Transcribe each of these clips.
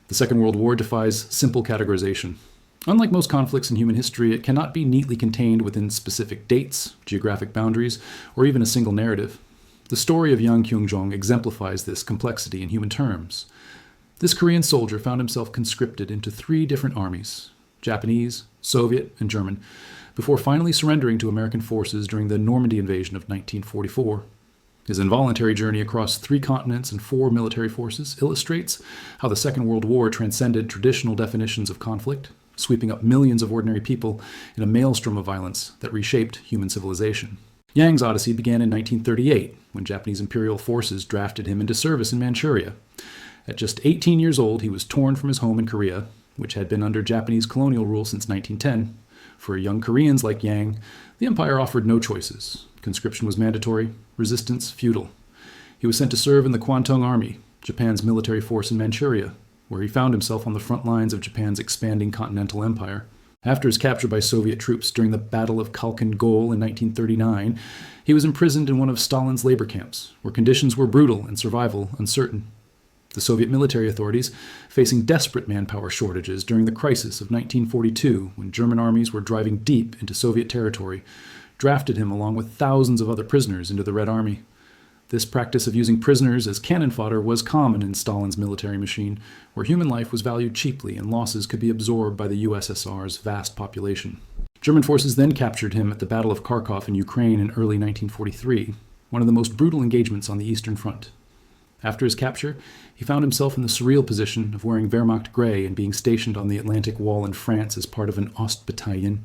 The Second World War defies simple categorization. Unlike most conflicts in human history, it cannot be neatly contained within specific dates, geographic boundaries, or even a single narrative. The story of Yang Kyoungjong exemplifies this complexity in human terms. This Korean soldier found himself conscripted into 3 different armies, Japanese, Soviet, and German, before finally surrendering to American forces during the Normandy invasion of 1944. His involuntary journey across 3 continents and 4 military forces illustrates how the Second World War transcended traditional definitions of conflict, sweeping up millions of ordinary people in a maelstrom of violence that reshaped human civilization. Yang's odyssey began in 1938, when Japanese imperial forces drafted him into service in Manchuria. At just 18 years old, he was torn from his home in Korea, which had been under Japanese colonial rule since 1910. For young Koreans like Yang, the empire offered no choices. Conscription was mandatory, resistance futile. He was sent to serve in the Kwantung Army, Japan's military force in Manchuria, where he found himself on the front lines of Japan's expanding continental empire. After his capture by Soviet troops during the Battle of Khalkhin Gol in 1939, he was imprisoned in one of Stalin's labor camps, where conditions were brutal and survival uncertain. The Soviet military authorities, facing desperate manpower shortages during the crisis of 1942, when German armies were driving deep into Soviet territory, drafted him along with thousands of other prisoners into the Red Army. This practice of using prisoners as cannon fodder was common in Stalin's military machine, where human life was valued cheaply and losses could be absorbed by the USSR's vast population. German forces then captured him at the Battle of Kharkov in Ukraine in early 1943, one of the most brutal engagements on the Eastern Front. After his capture, he found himself in the surreal position of wearing Wehrmacht gray and being stationed on the Atlantic Wall in France as part of an Ostbattalion,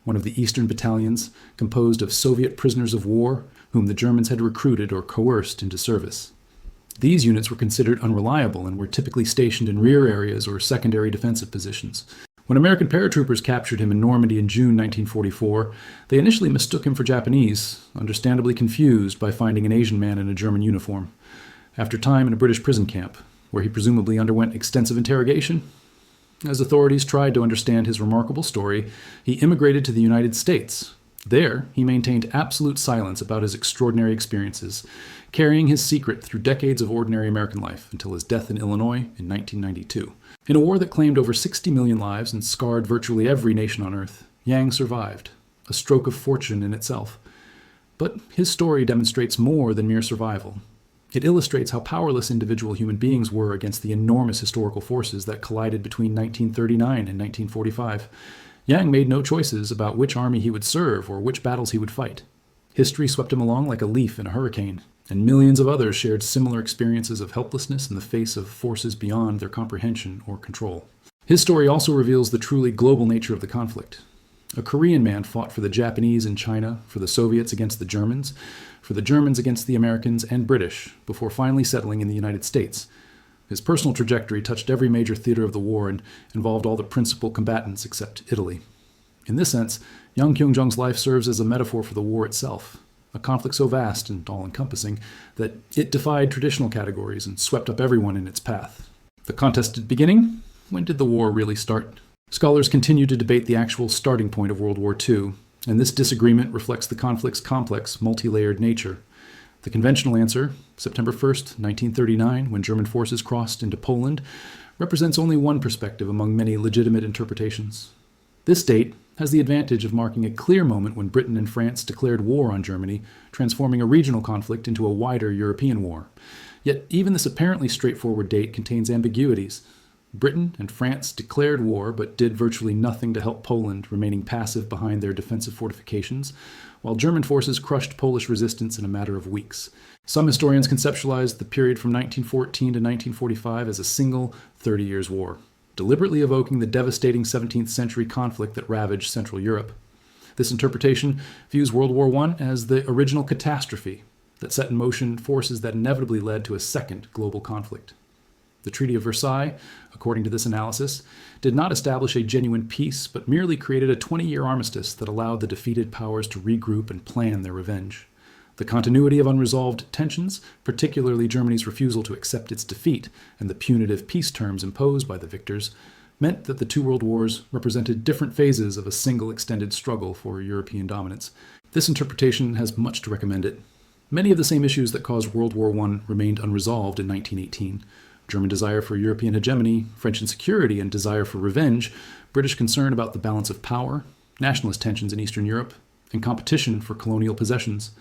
one of the Eastern battalions composed of Soviet prisoners of war whom the Germans had recruited or coerced into service. These units were considered unreliable and were typically stationed in rear areas or secondary defensive positions. When American paratroopers captured him in Normandy in June 1944, they initially mistook him for Japanese, understandably confused by finding an Asian man in a German uniform. After time in a British prison camp, where he presumably underwent extensive interrogation, as authorities tried to understand his remarkable story, he immigrated to the United States. There, he maintained absolute silence about his extraordinary experiences, carrying his secret through decades of ordinary American life until his death in Illinois in 1992. In a war that claimed over 60 million lives and scarred virtually every nation on Earth, Yang survived, a stroke of fortune in itself. But his story demonstrates more than mere survival. It illustrates how powerless individual human beings were against the enormous historical forces that collided between 1939 and 1945. Yang made no choices about which army he would serve or which battles he would fight. History swept him along like a leaf in a hurricane, and millions of others shared similar experiences of helplessness in the face of forces beyond their comprehension or control. His story also reveals the truly global nature of the conflict. A Korean man fought for the Japanese in China, for the Soviets against the Germans, for the Germans against the Americans and British, before finally settling in the United States. His personal trajectory touched every major theater of the war and involved all the principal combatants except Italy. In this sense, Yang Kyoungjong's life serves as a metaphor for the war itself, a conflict so vast and all-encompassing that it defied traditional categories and swept up everyone in its path. The contested beginning? When did the war really start? Scholars continue to debate the actual starting point of World War II, and this disagreement reflects the conflict's complex, multi-layered nature. The conventional answer, September 1st, 1939, when German forces crossed into Poland, represents only one perspective among many legitimate interpretations. This date has the advantage of marking a clear moment when Britain and France declared war on Germany, transforming a regional conflict into a wider European war. Yet even this apparently straightforward date contains ambiguities. Britain and France declared war but did virtually nothing to help Poland, remaining passive behind their defensive fortifications, while German forces crushed Polish resistance in a matter of weeks. Some historians conceptualize the period from 1914 to 1945 as a single 30 Years' War, deliberately evoking the devastating 17th century conflict that ravaged Central Europe. This interpretation views World War I as the original catastrophe that set in motion forces that inevitably led to a second global conflict. The Treaty of Versailles, according to this analysis, did not establish a genuine peace, but merely created a 20-year armistice that allowed the defeated powers to regroup and plan their revenge. The continuity of unresolved tensions, particularly Germany's refusal to accept its defeat and the punitive peace terms imposed by the victors, meant that the two world wars represented different phases of a single extended struggle for European dominance. This interpretation has much to recommend it. Many of the same issues that caused World War I remained unresolved in 1918. German desire for European hegemony, French insecurity and desire for revenge, British concern about the balance of power, nationalist tensions in Eastern Europe, and competition for colonial possessions.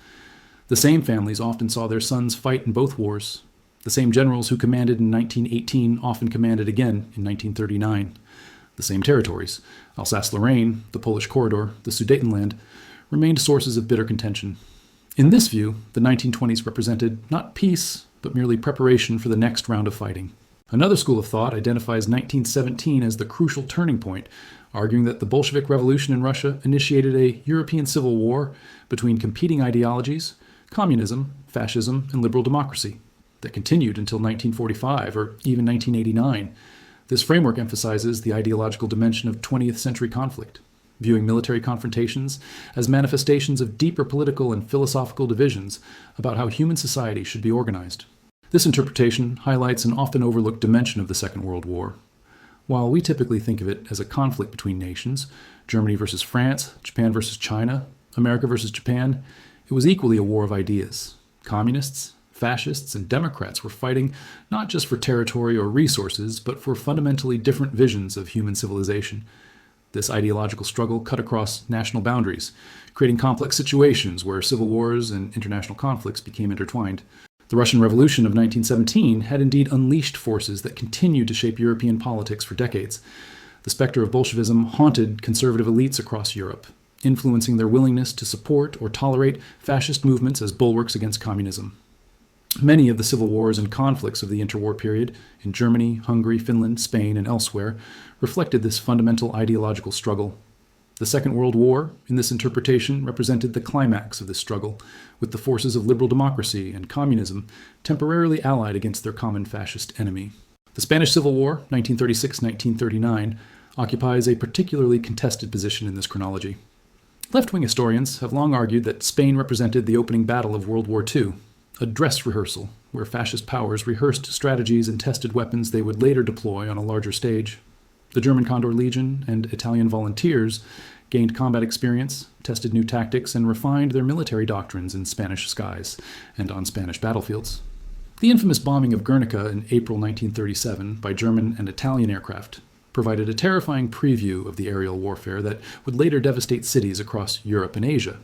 The same families often saw their sons fight in both wars. The same generals who commanded in 1918 often commanded again in 1939. The same territories, Alsace-Lorraine, the Polish corridor, the Sudetenland, remained sources of bitter contention. In this view, the 1920s represented not peace, but merely preparation for the next round of fighting. Another school of thought identifies 1917 as the crucial turning point, arguing that the Bolshevik Revolution in Russia initiated a European civil war between competing ideologies, communism, fascism, and liberal democracy, that continued until 1945 or even 1989. This framework emphasizes the ideological dimension of 20th century conflict, viewing military confrontations as manifestations of deeper political and philosophical divisions about how human society should be organized. This interpretation highlights an often overlooked dimension of the Second World War. While we typically think of it as a conflict between nations, Germany versus France, Japan versus China, America versus Japan, it was equally a war of ideas. Communists, fascists, and Democrats were fighting not just for territory or resources, but for fundamentally different visions of human civilization. This ideological struggle cut across national boundaries, creating complex situations where civil wars and international conflicts became intertwined. The Russian Revolution of 1917 had indeed unleashed forces that continued to shape European politics for decades. The specter of Bolshevism haunted conservative elites across Europe, influencing their willingness to support or tolerate fascist movements as bulwarks against communism. Many of the civil wars and conflicts of the interwar period in Germany, Hungary, Finland, Spain, and elsewhere reflected this fundamental ideological struggle. The Second World War, in this interpretation, represented the climax of this struggle, with the forces of liberal democracy and communism temporarily allied against their common fascist enemy. The Spanish Civil War, 1936-1939, occupies a particularly contested position in this chronology. Left-wing historians have long argued that Spain represented the opening battle of World War II, a dress rehearsal where fascist powers rehearsed strategies and tested weapons they would later deploy on a larger stage. The German Condor Legion and Italian volunteers gained combat experience, tested new tactics, and refined their military doctrines in Spanish skies and on Spanish battlefields. The infamous bombing of Guernica in April 1937 by German and Italian aircraft provided a terrifying preview of the aerial warfare that would later devastate cities across Europe and Asia.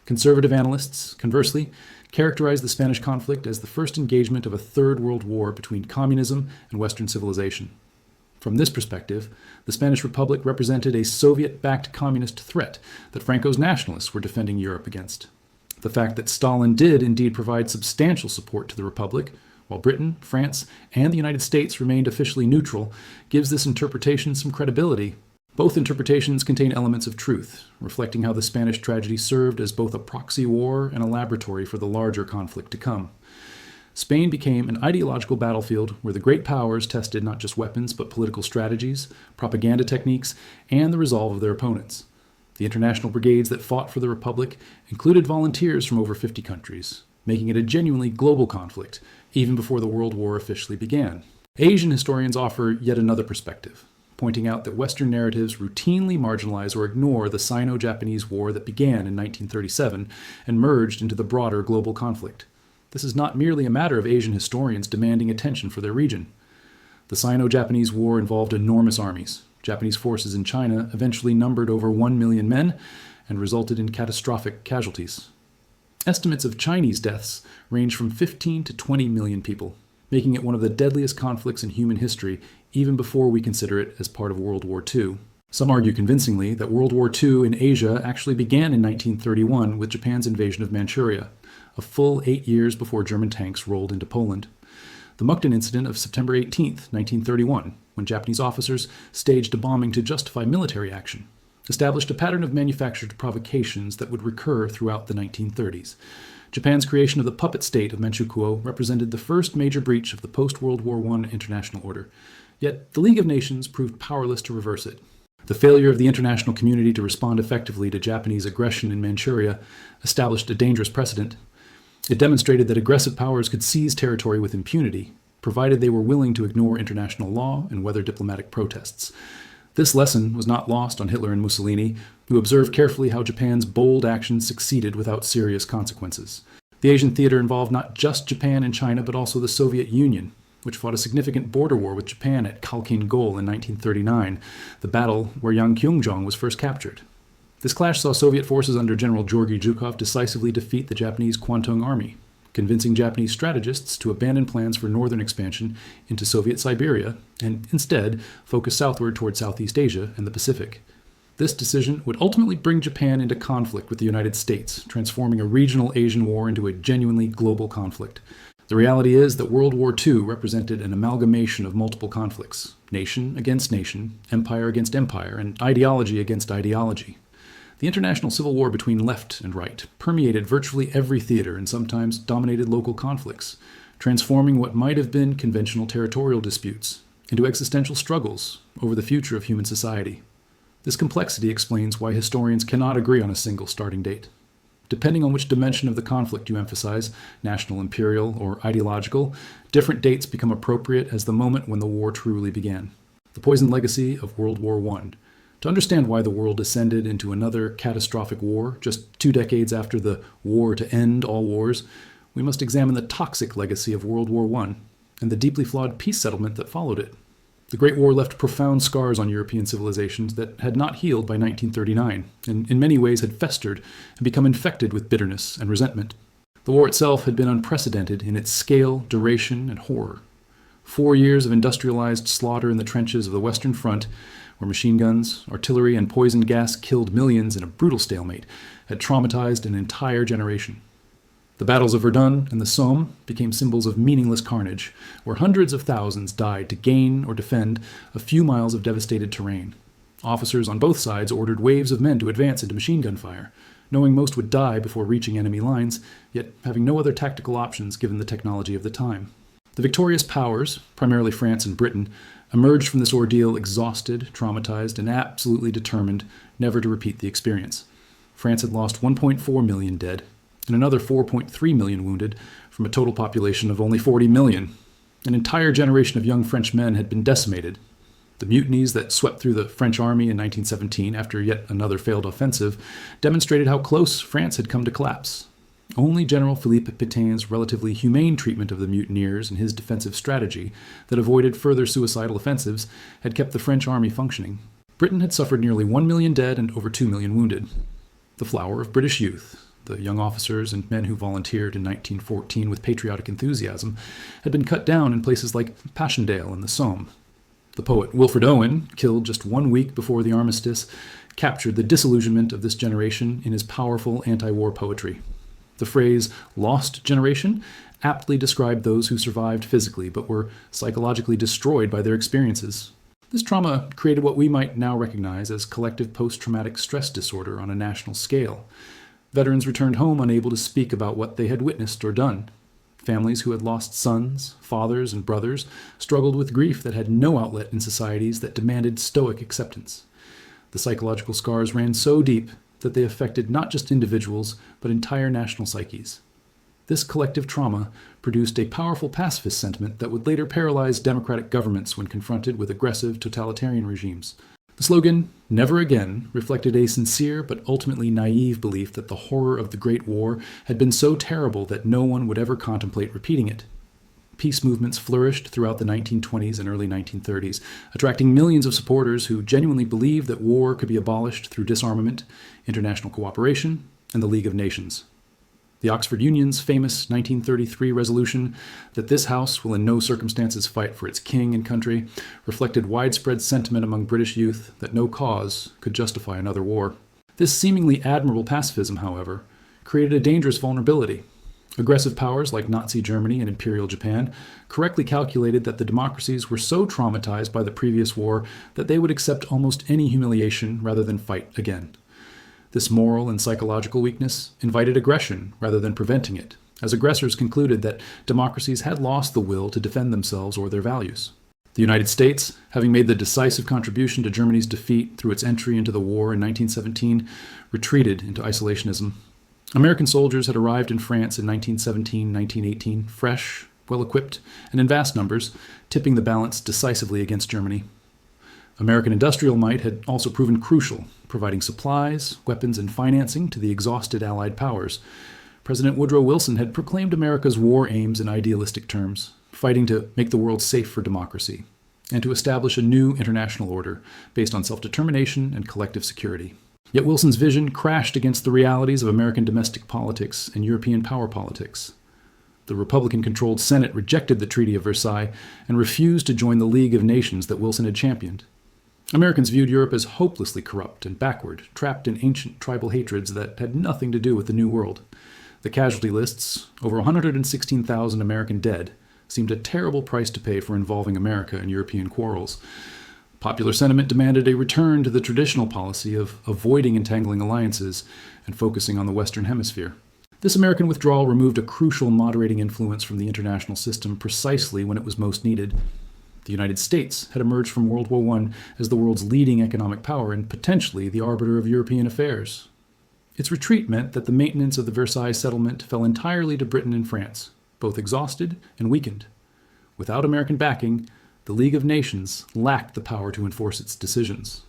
Conservative analysts, conversely, characterize the Spanish conflict as the first engagement of a Third World War between communism and Western civilization. From this perspective, the Spanish Republic represented a Soviet-backed communist threat that Franco's nationalists were defending Europe against. The fact that Stalin did indeed provide substantial support to the Republic, while Britain, France, and the United States remained officially neutral, gives this interpretation some credibility. Both interpretations contain elements of truth, reflecting how the Spanish tragedy served as both a proxy war and a laboratory for the larger conflict to come. Spain became an ideological battlefield where the great powers tested not just weapons but political strategies, propaganda techniques, and the resolve of their opponents. The international brigades that fought for the Republic included volunteers from over 50 countries, making it a genuinely global conflict, even before the World War officially began. Asian historians offer yet another perspective, pointing out that Western narratives routinely marginalize or ignore the Sino-Japanese War that began in 1937 and merged into the broader global conflict. This is not merely a matter of Asian historians demanding attention for their region. The Sino-Japanese War involved enormous armies. Japanese forces in China eventually numbered over 1 million men and resulted in catastrophic casualties. Estimates of Chinese deaths range from 15 to 20 million people, making it one of the deadliest conflicts in human history even before we consider it as part of World War II. Some argue convincingly that World War II in Asia actually began in 1931 with Japan's invasion of Manchuria, a full 8 years before German tanks rolled into Poland. The Mukden incident of September 18, 1931, when Japanese officers staged a bombing to justify military action, established a pattern of manufactured provocations that would recur throughout the 1930s. Japan's creation of the puppet state of Manchukuo represented the first major breach of the post-World War I international order, yet the League of Nations proved powerless to reverse it. The failure of the international community to respond effectively to Japanese aggression in Manchuria established a dangerous precedent. It demonstrated that aggressive powers could seize territory with impunity, provided they were willing to ignore international law and weather diplomatic protests. This lesson was not lost on Hitler and Mussolini, who observed carefully how Japan's bold actions succeeded without serious consequences. The Asian theater involved not just Japan and China, but also the Soviet Union, which fought a significant border war with Japan at Khalkhin Gol in 1939, the battle where Yang Kyoungjong was first captured. This clash saw Soviet forces under General Georgy Zhukov decisively defeat the Japanese Kwantung Army, convincing Japanese strategists to abandon plans for northern expansion into Soviet Siberia and instead focus southward toward Southeast Asia and the Pacific. This decision would ultimately bring Japan into conflict with the United States, transforming a regional Asian war into a genuinely global conflict. The reality is that World War II represented an amalgamation of multiple conflicts, nation against nation, empire against empire, and ideology against ideology. The international civil war between left and right permeated virtually every theater and sometimes dominated local conflicts, transforming what might have been conventional territorial disputes into existential struggles over the future of human society. This complexity explains why historians cannot agree on a single starting date. Depending on which dimension of the conflict you emphasize, national, imperial, or ideological, different dates become appropriate as the moment when the war truly began. The poisoned legacy of World War I. To understand why the world descended into another catastrophic war just 2 decades after the war to end all wars, we must examine the toxic legacy of World War I and the deeply flawed peace settlement that followed it. The Great War left profound scars on European civilizations that had not healed by 1939, and in many ways had festered and become infected with bitterness and resentment. The war itself had been unprecedented in its scale, duration, and horror. 4 years of industrialized slaughter in the trenches of the Western Front, where machine guns, artillery, and poison gas killed millions in a brutal stalemate, had traumatized an entire generation. The battles of Verdun and the Somme became symbols of meaningless carnage, where hundreds of thousands died to gain or defend a few miles of devastated terrain. Officers on both sides ordered waves of men to advance into machine gun fire, knowing most would die before reaching enemy lines, yet having no other tactical options given the technology of the time. The victorious powers, primarily France and Britain, emerged from this ordeal exhausted, traumatized, and absolutely determined never to repeat the experience. France had lost 1.4 million dead, and another 4.3 million wounded from a total population of only 40 million. An entire generation of young French men had been decimated. The mutinies that swept through the French army in 1917 after yet another failed offensive demonstrated how close France had come to collapse. Only General Philippe Pétain's relatively humane treatment of the mutineers and his defensive strategy that avoided further suicidal offensives had kept the French army functioning. Britain had suffered nearly 1 million dead and over 2 million wounded. The flower of British youth, the young officers and men who volunteered in 1914 with patriotic enthusiasm, had been cut down in places like Passchendaele and the Somme. The poet Wilfred Owen, killed just 1 week before the armistice, captured the disillusionment of this generation in his powerful anti-war poetry. The phrase "lost generation" aptly described those who survived physically but were psychologically destroyed by their experiences. This trauma created what we might now recognize as collective post-traumatic stress disorder on a national scale. Veterans returned home unable to speak about what they had witnessed or done. Families who had lost sons, fathers, and brothers struggled with grief that had no outlet in societies that demanded stoic acceptance. The psychological scars ran so deep that they affected not just individuals, but entire national psyches. This collective trauma produced a powerful pacifist sentiment that would later paralyze democratic governments when confronted with aggressive totalitarian regimes. The slogan, "Never Again," reflected a sincere but ultimately naive belief that the horror of the Great War had been so terrible that no one would ever contemplate repeating it. Peace movements flourished throughout the 1920s and early 1930s, attracting millions of supporters who genuinely believed that war could be abolished through disarmament, international cooperation, and the League of Nations. The Oxford Union's famous 1933 resolution that this House will in no circumstances fight for its king and country reflected widespread sentiment among British youth that no cause could justify another war. This seemingly admirable pacifism, however, created a dangerous vulnerability. Aggressive powers like Nazi Germany and Imperial Japan correctly calculated that the democracies were so traumatized by the previous war that they would accept almost any humiliation rather than fight again. This moral and psychological weakness invited aggression rather than preventing it, as aggressors concluded that democracies had lost the will to defend themselves or their values. The United States, having made the decisive contribution to Germany's defeat through its entry into the war in 1917, retreated into isolationism. American soldiers had arrived in France in 1917-1918, fresh, well-equipped, and in vast numbers, tipping the balance decisively against Germany. American industrial might had also proven crucial, providing supplies, weapons, and financing to the exhausted Allied powers. President Woodrow Wilson had proclaimed America's war aims in idealistic terms, fighting to make the world safe for democracy, and to establish a new international order based on self-determination and collective security. Yet Wilson's vision crashed against the realities of American domestic politics and European power politics. The Republican-controlled Senate rejected the Treaty of Versailles and refused to join the League of Nations that Wilson had championed. Americans viewed Europe as hopelessly corrupt and backward, trapped in ancient tribal hatreds that had nothing to do with the New World. The casualty lists, over 116,000 American dead, seemed a terrible price to pay for involving America in European quarrels. Popular sentiment demanded a return to the traditional policy of avoiding entangling alliances and focusing on the Western Hemisphere. This American withdrawal removed a crucial moderating influence from the international system precisely when it was most needed. The United States had emerged from World War I as the world's leading economic power and potentially the arbiter of European affairs. Its retreat meant that the maintenance of the Versailles settlement fell entirely to Britain and France, both exhausted and weakened. Without American backing, the League of Nations lacked the power to enforce its decisions.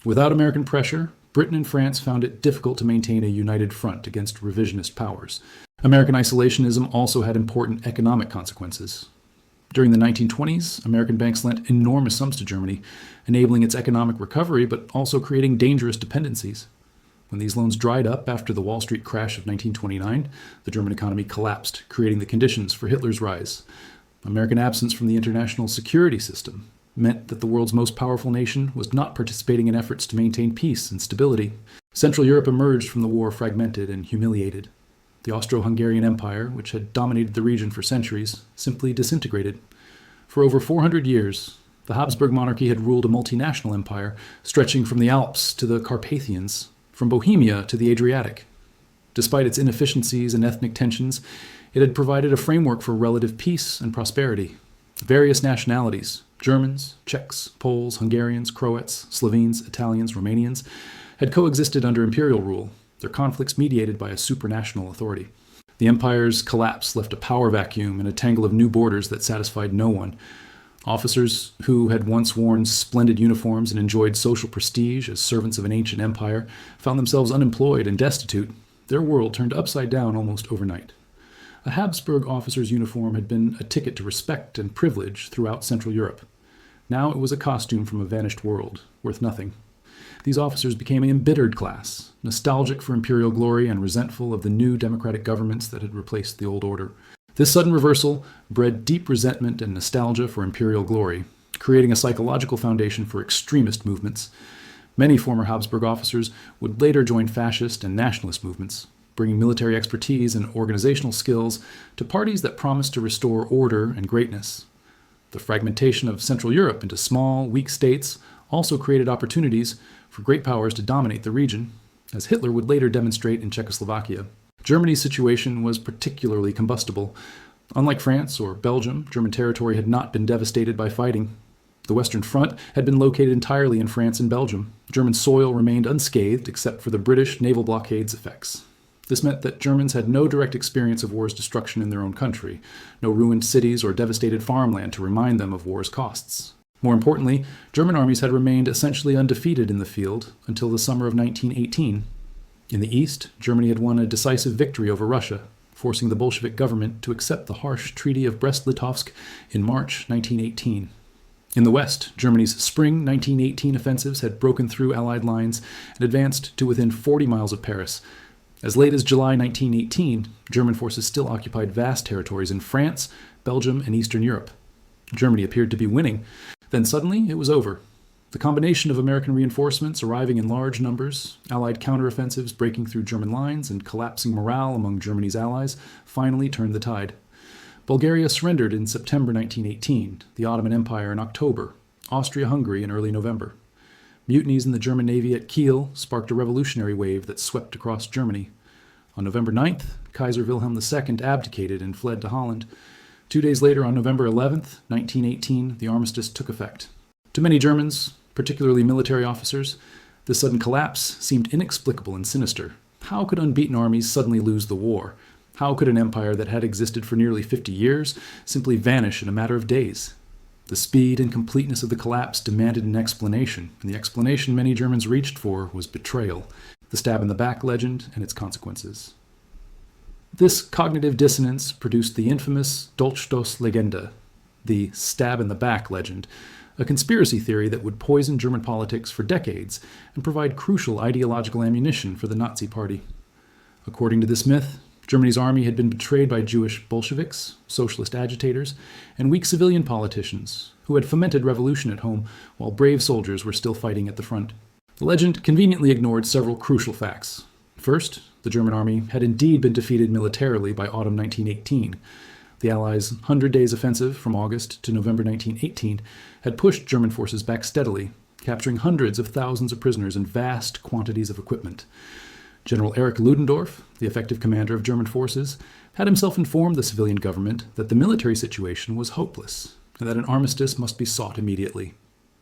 Without American pressure, Britain and France found it difficult to maintain a united front against revisionist powers. American isolationism also had important economic consequences. During the 1920s, American banks lent enormous sums to Germany, enabling its economic recovery but also creating dangerous dependencies. When these loans dried up after the Wall Street crash of 1929, the German economy collapsed, creating the conditions for Hitler's rise. American absence from the international security system meant that the world's most powerful nation was not participating in efforts to maintain peace and stability. Central Europe emerged from the war fragmented and humiliated. The Austro-Hungarian Empire, which had dominated the region for centuries, simply disintegrated. For over 400 years, the Habsburg monarchy had ruled a multinational empire stretching from the Alps to the Carpathians, from Bohemia to the Adriatic. Despite its inefficiencies and ethnic tensions, it had provided a framework for relative peace and prosperity. Various nationalities, Germans, Czechs, Poles, Hungarians, Croats, Slovenes, Italians, Romanians, had coexisted under imperial rule, their conflicts mediated by a supranational authority. The empire's collapse left a power vacuum and a tangle of new borders that satisfied no one. Officers who had once worn splendid uniforms and enjoyed social prestige as servants of an ancient empire found themselves unemployed and destitute. Their world turned upside down almost overnight. A Habsburg officer's uniform had been a ticket to respect and privilege throughout Central Europe. Now it was a costume from a vanished world, worth nothing. These officers became an embittered class, nostalgic for imperial glory and resentful of the new democratic governments that had replaced the old order. This sudden reversal bred deep resentment and nostalgia for imperial glory, creating a psychological foundation for extremist movements. Many former Habsburg officers would later join fascist and nationalist movements, bringing military expertise and organizational skills to parties that promised to restore order and greatness. The fragmentation of Central Europe into small, weak states also created opportunities for great powers to dominate the region, as Hitler would later demonstrate in Czechoslovakia. Germany's situation was particularly combustible. Unlike France or Belgium, German territory had not been devastated by fighting. The Western Front had been located entirely in France and Belgium. German soil remained unscathed except for the British naval blockade's effects. This meant that Germans had no direct experience of war's destruction in their own country, no ruined cities or devastated farmland to remind them of war's costs. More importantly, German armies had remained essentially undefeated in the field until the summer of 1918. In the east, Germany had won a decisive victory over Russia, forcing the Bolshevik government to accept the harsh Treaty of Brest-Litovsk in March 1918. In the west, Germany's spring 1918 offensives had broken through Allied lines and advanced to within 40 miles of Paris. As late as July 1918, German forces still occupied vast territories in France, Belgium, and Eastern Europe. Germany appeared to be winning. Then suddenly, it was over. The combination of American reinforcements arriving in large numbers, Allied counteroffensives breaking through German lines, and collapsing morale among Germany's allies finally turned the tide. Bulgaria surrendered in September 1918, the Ottoman Empire in October, Austria-Hungary in early November. Mutinies in the German Navy at Kiel sparked a revolutionary wave that swept across Germany. On November 9th, Kaiser Wilhelm II abdicated and fled to Holland. 2 days later, on November 11th, 1918, the armistice took effect. To many Germans, particularly military officers, this sudden collapse seemed inexplicable and sinister. How could unbeaten armies suddenly lose the war? How could an empire that had existed for nearly 50 years simply vanish in a matter of days? The speed and completeness of the collapse demanded an explanation, and the explanation many Germans reached for was betrayal, the stab-in-the-back legend and its consequences. This cognitive dissonance produced the infamous Dolchstoßlegende, the stab in the back legend, a conspiracy theory that would poison German politics for decades and provide crucial ideological ammunition for the Nazi Party. According to this myth, Germany's army had been betrayed by Jewish Bolsheviks, socialist agitators, and weak civilian politicians who had fomented revolution at home while brave soldiers were still fighting at the front. The legend conveniently ignored several crucial facts. First, the German army had indeed been defeated militarily by autumn 1918. The Allies' 100 Days offensive from August to November 1918 had pushed German forces back steadily, capturing hundreds of thousands of prisoners and vast quantities of equipment. General Erich Ludendorff, the effective commander of German forces, had himself informed the civilian government that the military situation was hopeless and that an armistice must be sought immediately.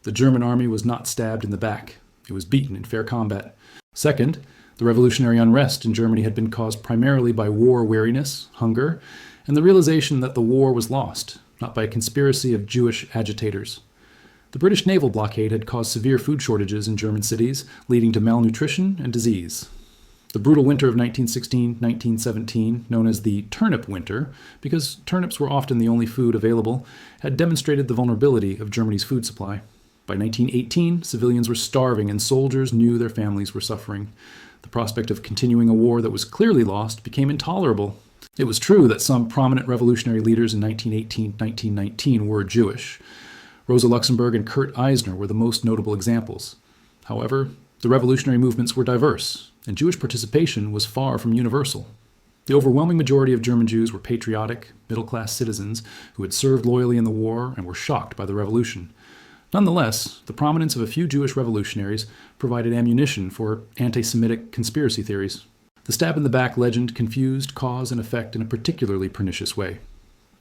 The German army was not stabbed in the back. It was beaten in fair combat. Second, the revolutionary unrest in Germany had been caused primarily by war weariness, hunger, and the realization that the war was lost, not by a conspiracy of Jewish agitators. The British naval blockade had caused severe food shortages in German cities, leading to malnutrition and disease. The brutal winter of 1916-1917, known as the Turnip Winter, because turnips were often the only food available, had demonstrated the vulnerability of Germany's food supply. By 1918, civilians were starving and soldiers knew their families were suffering. The prospect of continuing a war that was clearly lost became intolerable. It was true that some prominent revolutionary leaders in 1918-1919 were Jewish. Rosa Luxemburg and Kurt Eisner were the most notable examples. However, the revolutionary movements were diverse, and Jewish participation was far from universal. The overwhelming majority of German Jews were patriotic, middle-class citizens who had served loyally in the war and were shocked by the revolution. Nonetheless, the prominence of a few Jewish revolutionaries provided ammunition for anti-Semitic conspiracy theories. The stab-in-the-back legend confused cause and effect in a particularly pernicious way.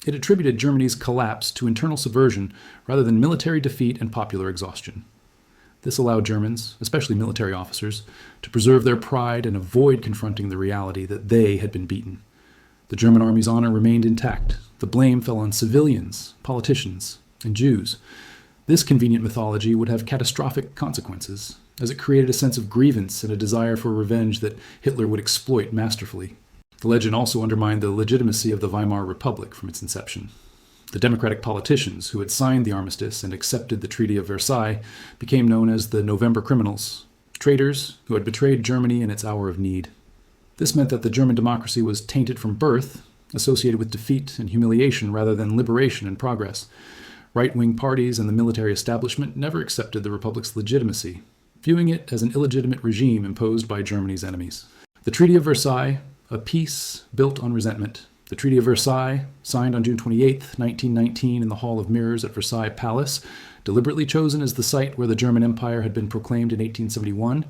It attributed Germany's collapse to internal subversion rather than military defeat and popular exhaustion. This allowed Germans, especially military officers, to preserve their pride and avoid confronting the reality that they had been beaten. The German army's honor remained intact. The blame fell on civilians, politicians, and Jews. This convenient mythology would have catastrophic consequences, as it created a sense of grievance and a desire for revenge that Hitler would exploit masterfully. The legend also undermined the legitimacy of the Weimar Republic from its inception. The democratic politicians who had signed the armistice and accepted the Treaty of Versailles became known as the November criminals, traitors who had betrayed Germany in its hour of need. This meant that the German democracy was tainted from birth, associated with defeat and humiliation rather than liberation and progress. Right-wing parties and the military establishment never accepted the Republic's legitimacy, viewing it as an illegitimate regime imposed by Germany's enemies. The Treaty of Versailles, a peace built on resentment. The Treaty of Versailles, signed on June 28, 1919 in the Hall of Mirrors at Versailles Palace, deliberately chosen as the site where the German Empire had been proclaimed in 1871,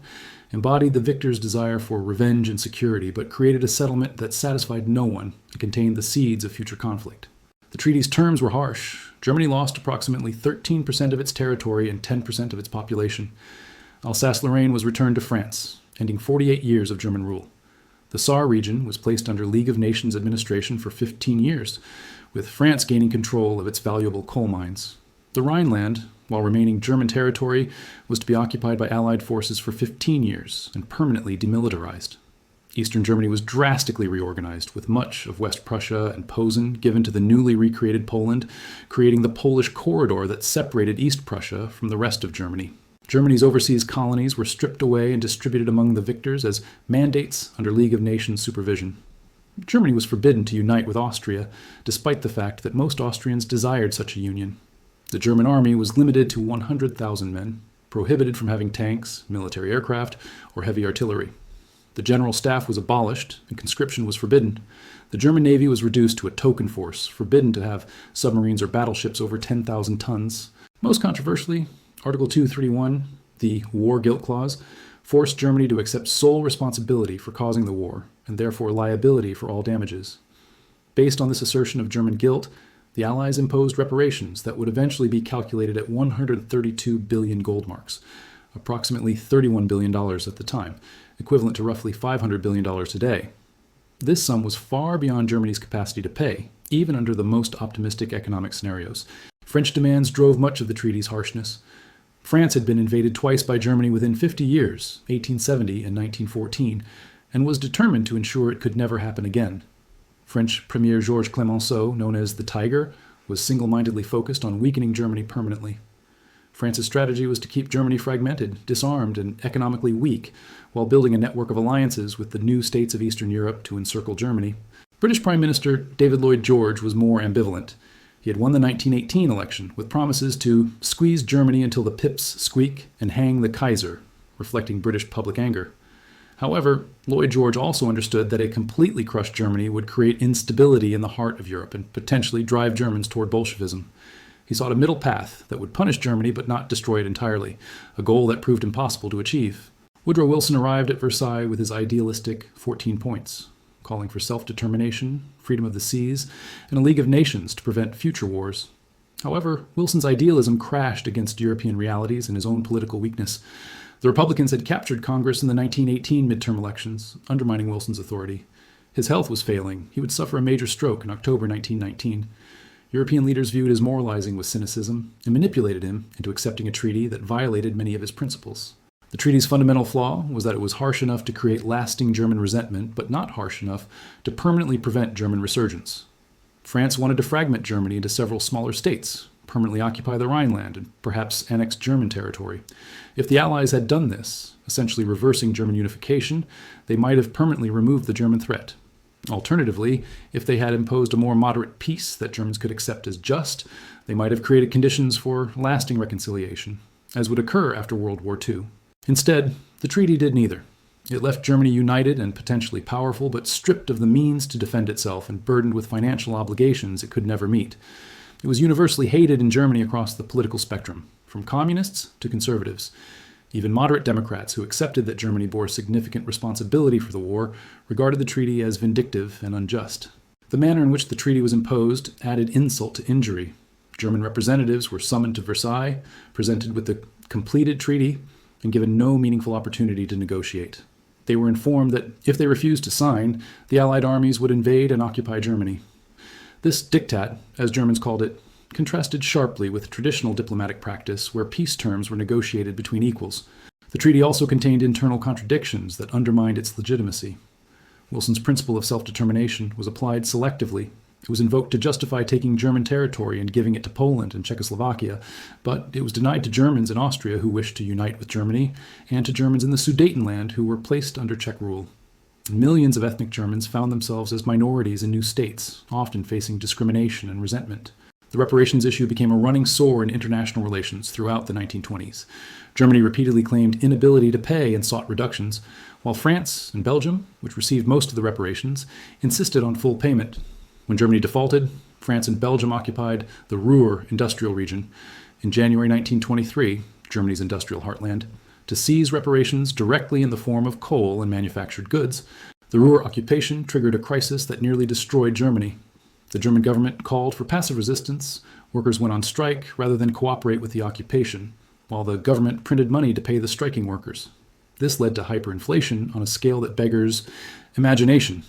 embodied the victor's desire for revenge and security, but created a settlement that satisfied no one and contained the seeds of future conflict. The treaty's terms were harsh. Germany lost approximately 13% of its territory and 10% of its population. Alsace-Lorraine was returned to France, ending 48 years of German rule. The Saar region was placed under League of Nations administration for 15 years, with France gaining control of its valuable coal mines. The Rhineland, while remaining German territory, was to be occupied by Allied forces for 15 years and permanently demilitarized. Eastern Germany was drastically reorganized, with much of West Prussia and Posen given to the newly recreated Poland, creating the Polish corridor that separated East Prussia from the rest of Germany. Germany's overseas colonies were stripped away and distributed among the victors as mandates under League of Nations supervision. Germany was forbidden to unite with Austria, despite the fact that most Austrians desired such a union. The German army was limited to 100,000 men, prohibited from having tanks, military aircraft, or heavy artillery. The general staff was abolished, and conscription was forbidden. The German Navy was reduced to a token force, forbidden to have submarines or battleships over 10,000 tons. Most controversially, Article 231, the War Guilt Clause, forced Germany to accept sole responsibility for causing the war, and therefore liability for all damages. Based on this assertion of German guilt, the Allies imposed reparations that would eventually be calculated at 132 billion gold marks, approximately $31 billion at the time, equivalent to roughly $500 billion today. This sum was far beyond Germany's capacity to pay, even under the most optimistic economic scenarios. French demands drove much of the treaty's harshness. France had been invaded twice by Germany within 50 years, 1870 and 1914, and was determined to ensure it could never happen again. French Premier Georges Clemenceau, known as the Tiger, was single-mindedly focused on weakening Germany permanently. France's strategy was to keep Germany fragmented, disarmed, and economically weak, while building a network of alliances with the new states of Eastern Europe to encircle Germany. British Prime Minister David Lloyd George was more ambivalent. He had won the 1918 election with promises to squeeze Germany until the pips squeak and hang the Kaiser, reflecting British public anger. However, Lloyd George also understood that a completely crushed Germany would create instability in the heart of Europe and potentially drive Germans toward Bolshevism. He sought a middle path that would punish Germany but not destroy it entirely, a goal that proved impossible to achieve. Woodrow Wilson arrived at Versailles with his idealistic 14 points, calling for self-determination, freedom of the seas, and a League of Nations to prevent future wars. However, Wilson's idealism crashed against European realities and his own political weakness. The Republicans had captured Congress in the 1918 midterm elections, undermining Wilson's authority. His health was failing. He would suffer a major stroke in October 1919. European leaders viewed his moralizing with cynicism and manipulated him into accepting a treaty that violated many of his principles. The treaty's fundamental flaw was that it was harsh enough to create lasting German resentment, but not harsh enough to permanently prevent German resurgence. France wanted to fragment Germany into several smaller states, permanently occupy the Rhineland, and perhaps annex German territory. If the Allies had done this, essentially reversing German unification, they might have permanently removed the German threat. Alternatively, if they had imposed a more moderate peace that Germans could accept as just, they might have created conditions for lasting reconciliation, as would occur after World War II. Instead, the treaty did neither. It left Germany united and potentially powerful, but stripped of the means to defend itself and burdened with financial obligations it could never meet. It was universally hated in Germany across the political spectrum, from communists to conservatives. Even moderate Democrats who accepted that Germany bore significant responsibility for the war regarded the treaty as vindictive and unjust. The manner in which the treaty was imposed added insult to injury. German representatives were summoned to Versailles, presented with the completed treaty, and given no meaningful opportunity to negotiate. They were informed that if they refused to sign, the Allied armies would invade and occupy Germany. This diktat, as Germans called it, contrasted sharply with traditional diplomatic practice where peace terms were negotiated between equals. The treaty also contained internal contradictions that undermined its legitimacy. Wilson's principle of self-determination was applied selectively. It was invoked to justify taking German territory and giving it to Poland and Czechoslovakia, but it was denied to Germans in Austria who wished to unite with Germany, and to Germans in the Sudetenland who were placed under Czech rule. Millions of ethnic Germans found themselves as minorities in new states, often facing discrimination and resentment. The reparations issue became a running sore in international relations throughout the 1920s. Germany repeatedly claimed inability to pay and sought reductions, while France and Belgium, which received most of the reparations, insisted on full payment. When Germany defaulted, France and Belgium occupied the Ruhr industrial region in January 1923, Germany's industrial heartland, to seize reparations directly in the form of coal and manufactured goods. The Ruhr occupation triggered a crisis that nearly destroyed Germany. The German government called for passive resistance. Workers went on strike rather than cooperate with the occupation, while the government printed money to pay the striking workers. This led to hyperinflation on a scale that beggars imagination.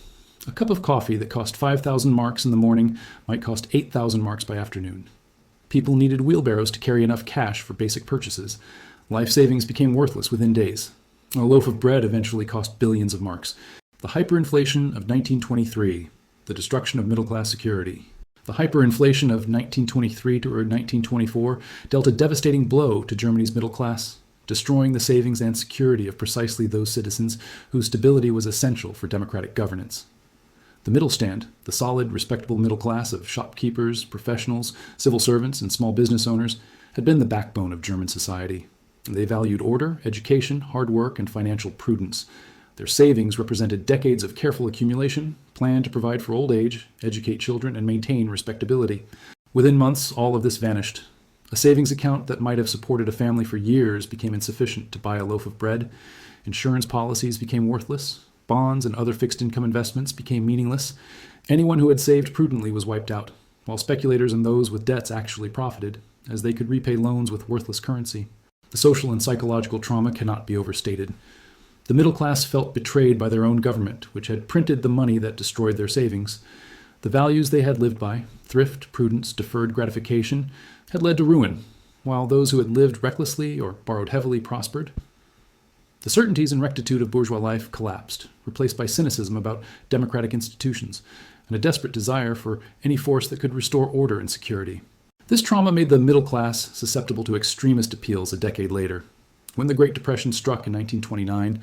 A cup of coffee that cost 5,000 marks in the morning might cost 8,000 marks by afternoon. People needed wheelbarrows to carry enough cash for basic purchases. Life savings became worthless within days. A loaf of bread eventually cost billions of marks. The hyperinflation of 1923, the destruction of middle-class security. The hyperinflation of 1923 to 1924 dealt a devastating blow to Germany's middle class, destroying the savings and security of precisely those citizens whose stability was essential for democratic governance. The middle stand, the solid, respectable middle class of shopkeepers, professionals, civil servants, and small business owners, had been the backbone of German society. They valued order, education, hard work, and financial prudence. Their savings represented decades of careful accumulation, planned to provide for old age, educate children, and maintain respectability. Within months, all of this vanished. A savings account that might have supported a family for years became insufficient to buy a loaf of bread. Insurance policies became worthless. Bonds and other fixed-income investments became meaningless. Anyone who had saved prudently was wiped out, while speculators and those with debts actually profited, as they could repay loans with worthless currency. The social and psychological trauma cannot be overstated. The middle class felt betrayed by their own government, which had printed the money that destroyed their savings. The values they had lived by, thrift, prudence, deferred gratification, had led to ruin, while those who had lived recklessly or borrowed heavily prospered. The certainties and rectitude of bourgeois life collapsed, replaced by cynicism about democratic institutions. and a desperate desire for any force that could restore order and security. This trauma made the middle class susceptible to extremist appeals a decade later. When the Great Depression struck in 1929,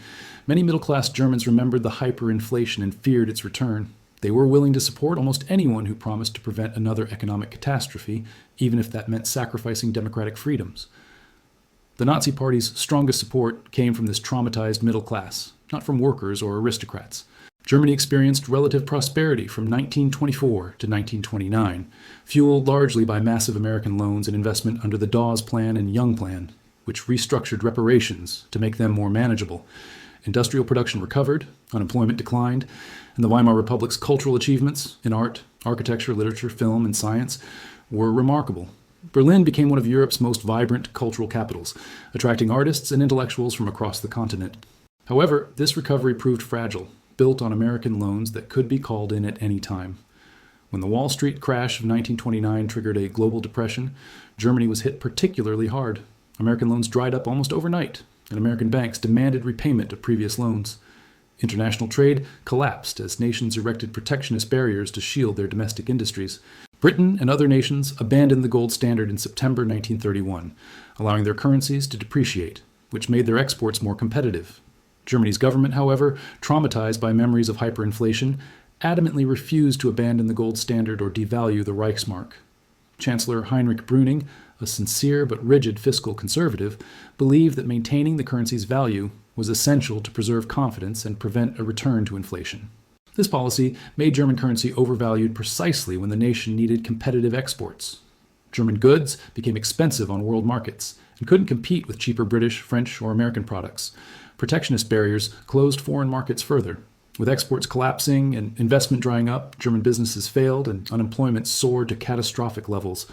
many middle-class Germans remembered the hyperinflation and feared its return. They were willing to support almost anyone who promised to prevent another economic catastrophe, even if that meant sacrificing democratic freedoms. The Nazi Party's strongest support came from this traumatized middle class, not from workers or aristocrats. Germany experienced relative prosperity from 1924 to 1929, fueled largely by massive American loans and investment under the Dawes Plan and Young Plan, which restructured reparations to make them more manageable. Industrial production recovered, unemployment declined, and the Weimar Republic's cultural achievements in art, architecture, literature, film, and science were remarkable. Berlin became one of Europe's most vibrant cultural capitals, attracting artists and intellectuals from across the continent. However, this recovery proved fragile, built on American loans that could be called in at any time. When the Wall Street crash of 1929 triggered a global depression, Germany was hit particularly hard. American loans dried up almost overnight, and American banks demanded repayment of previous loans. International trade collapsed as nations erected protectionist barriers to shield their domestic industries. Britain and other nations abandoned the gold standard in September 1931, allowing their currencies to depreciate, which made their exports more competitive. Germany's government, however, traumatized by memories of hyperinflation, adamantly refused to abandon the gold standard or devalue the Reichsmark. Chancellor Heinrich Brüning, a sincere but rigid fiscal conservative, believed that maintaining the currency's value was essential to preserve confidence and prevent a return to inflation. This policy made German currency overvalued precisely when the nation needed competitive exports. German goods became expensive on world markets and couldn't compete with cheaper British, French, or American products. Protectionist barriers closed foreign markets further. With exports collapsing and investment drying up, German businesses failed and unemployment soared to catastrophic levels.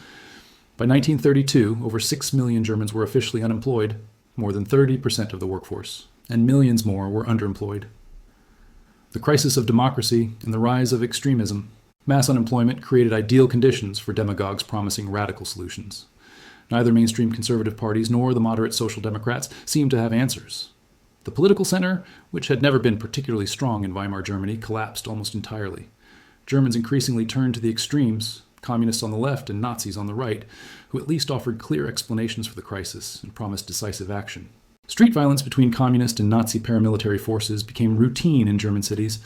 By 1932, over 6 million Germans were officially unemployed, more than 30% of the workforce, and millions more were underemployed. The crisis of democracy and the rise of extremism. Mass unemployment created ideal conditions for demagogues promising radical solutions. Neither mainstream conservative parties nor the moderate social democrats seemed to have answers. The political center, which had never been particularly strong in Weimar Germany, collapsed almost entirely. Germans increasingly turned to the extremes, communists on the left and Nazis on the right, who at least offered clear explanations for the crisis and promised decisive action. Street violence between communist and Nazi paramilitary forces became routine in German cities.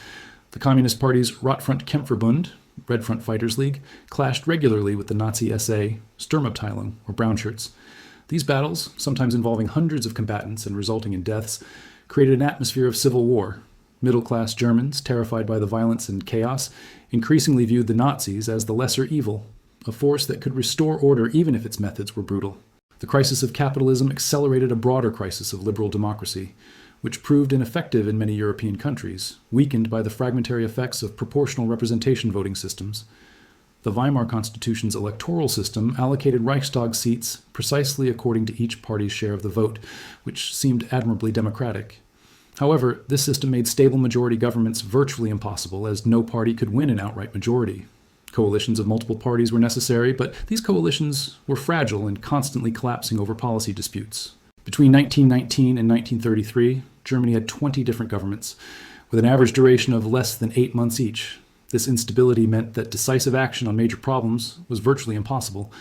The Communist Party's Rotfront Kämpferbund, Red Front Fighters League, clashed regularly with the Nazi SA, Sturmabteilung, or Brown Shirts. These battles, sometimes involving hundreds of combatants and resulting in deaths, created an atmosphere of civil war. Middle-class Germans, terrified by the violence and chaos, increasingly viewed the Nazis as the lesser evil, a force that could restore order even if its methods were brutal. The crisis of capitalism accelerated a broader crisis of liberal democracy, which proved ineffective in many European countries, weakened by the fragmentary effects of proportional representation voting systems. The Weimar Constitution's electoral system allocated Reichstag seats precisely according to each party's share of the vote, which seemed admirably democratic. However, this system made stable majority governments virtually impossible, as no party could win an outright majority. Coalitions of multiple parties were necessary, but these coalitions were fragile and constantly collapsing over policy disputes. Between 1919 and 1933, Germany had 20 different governments, with an average duration of less than 8 months each. This instability meant that decisive action on major problems was virtually impossible.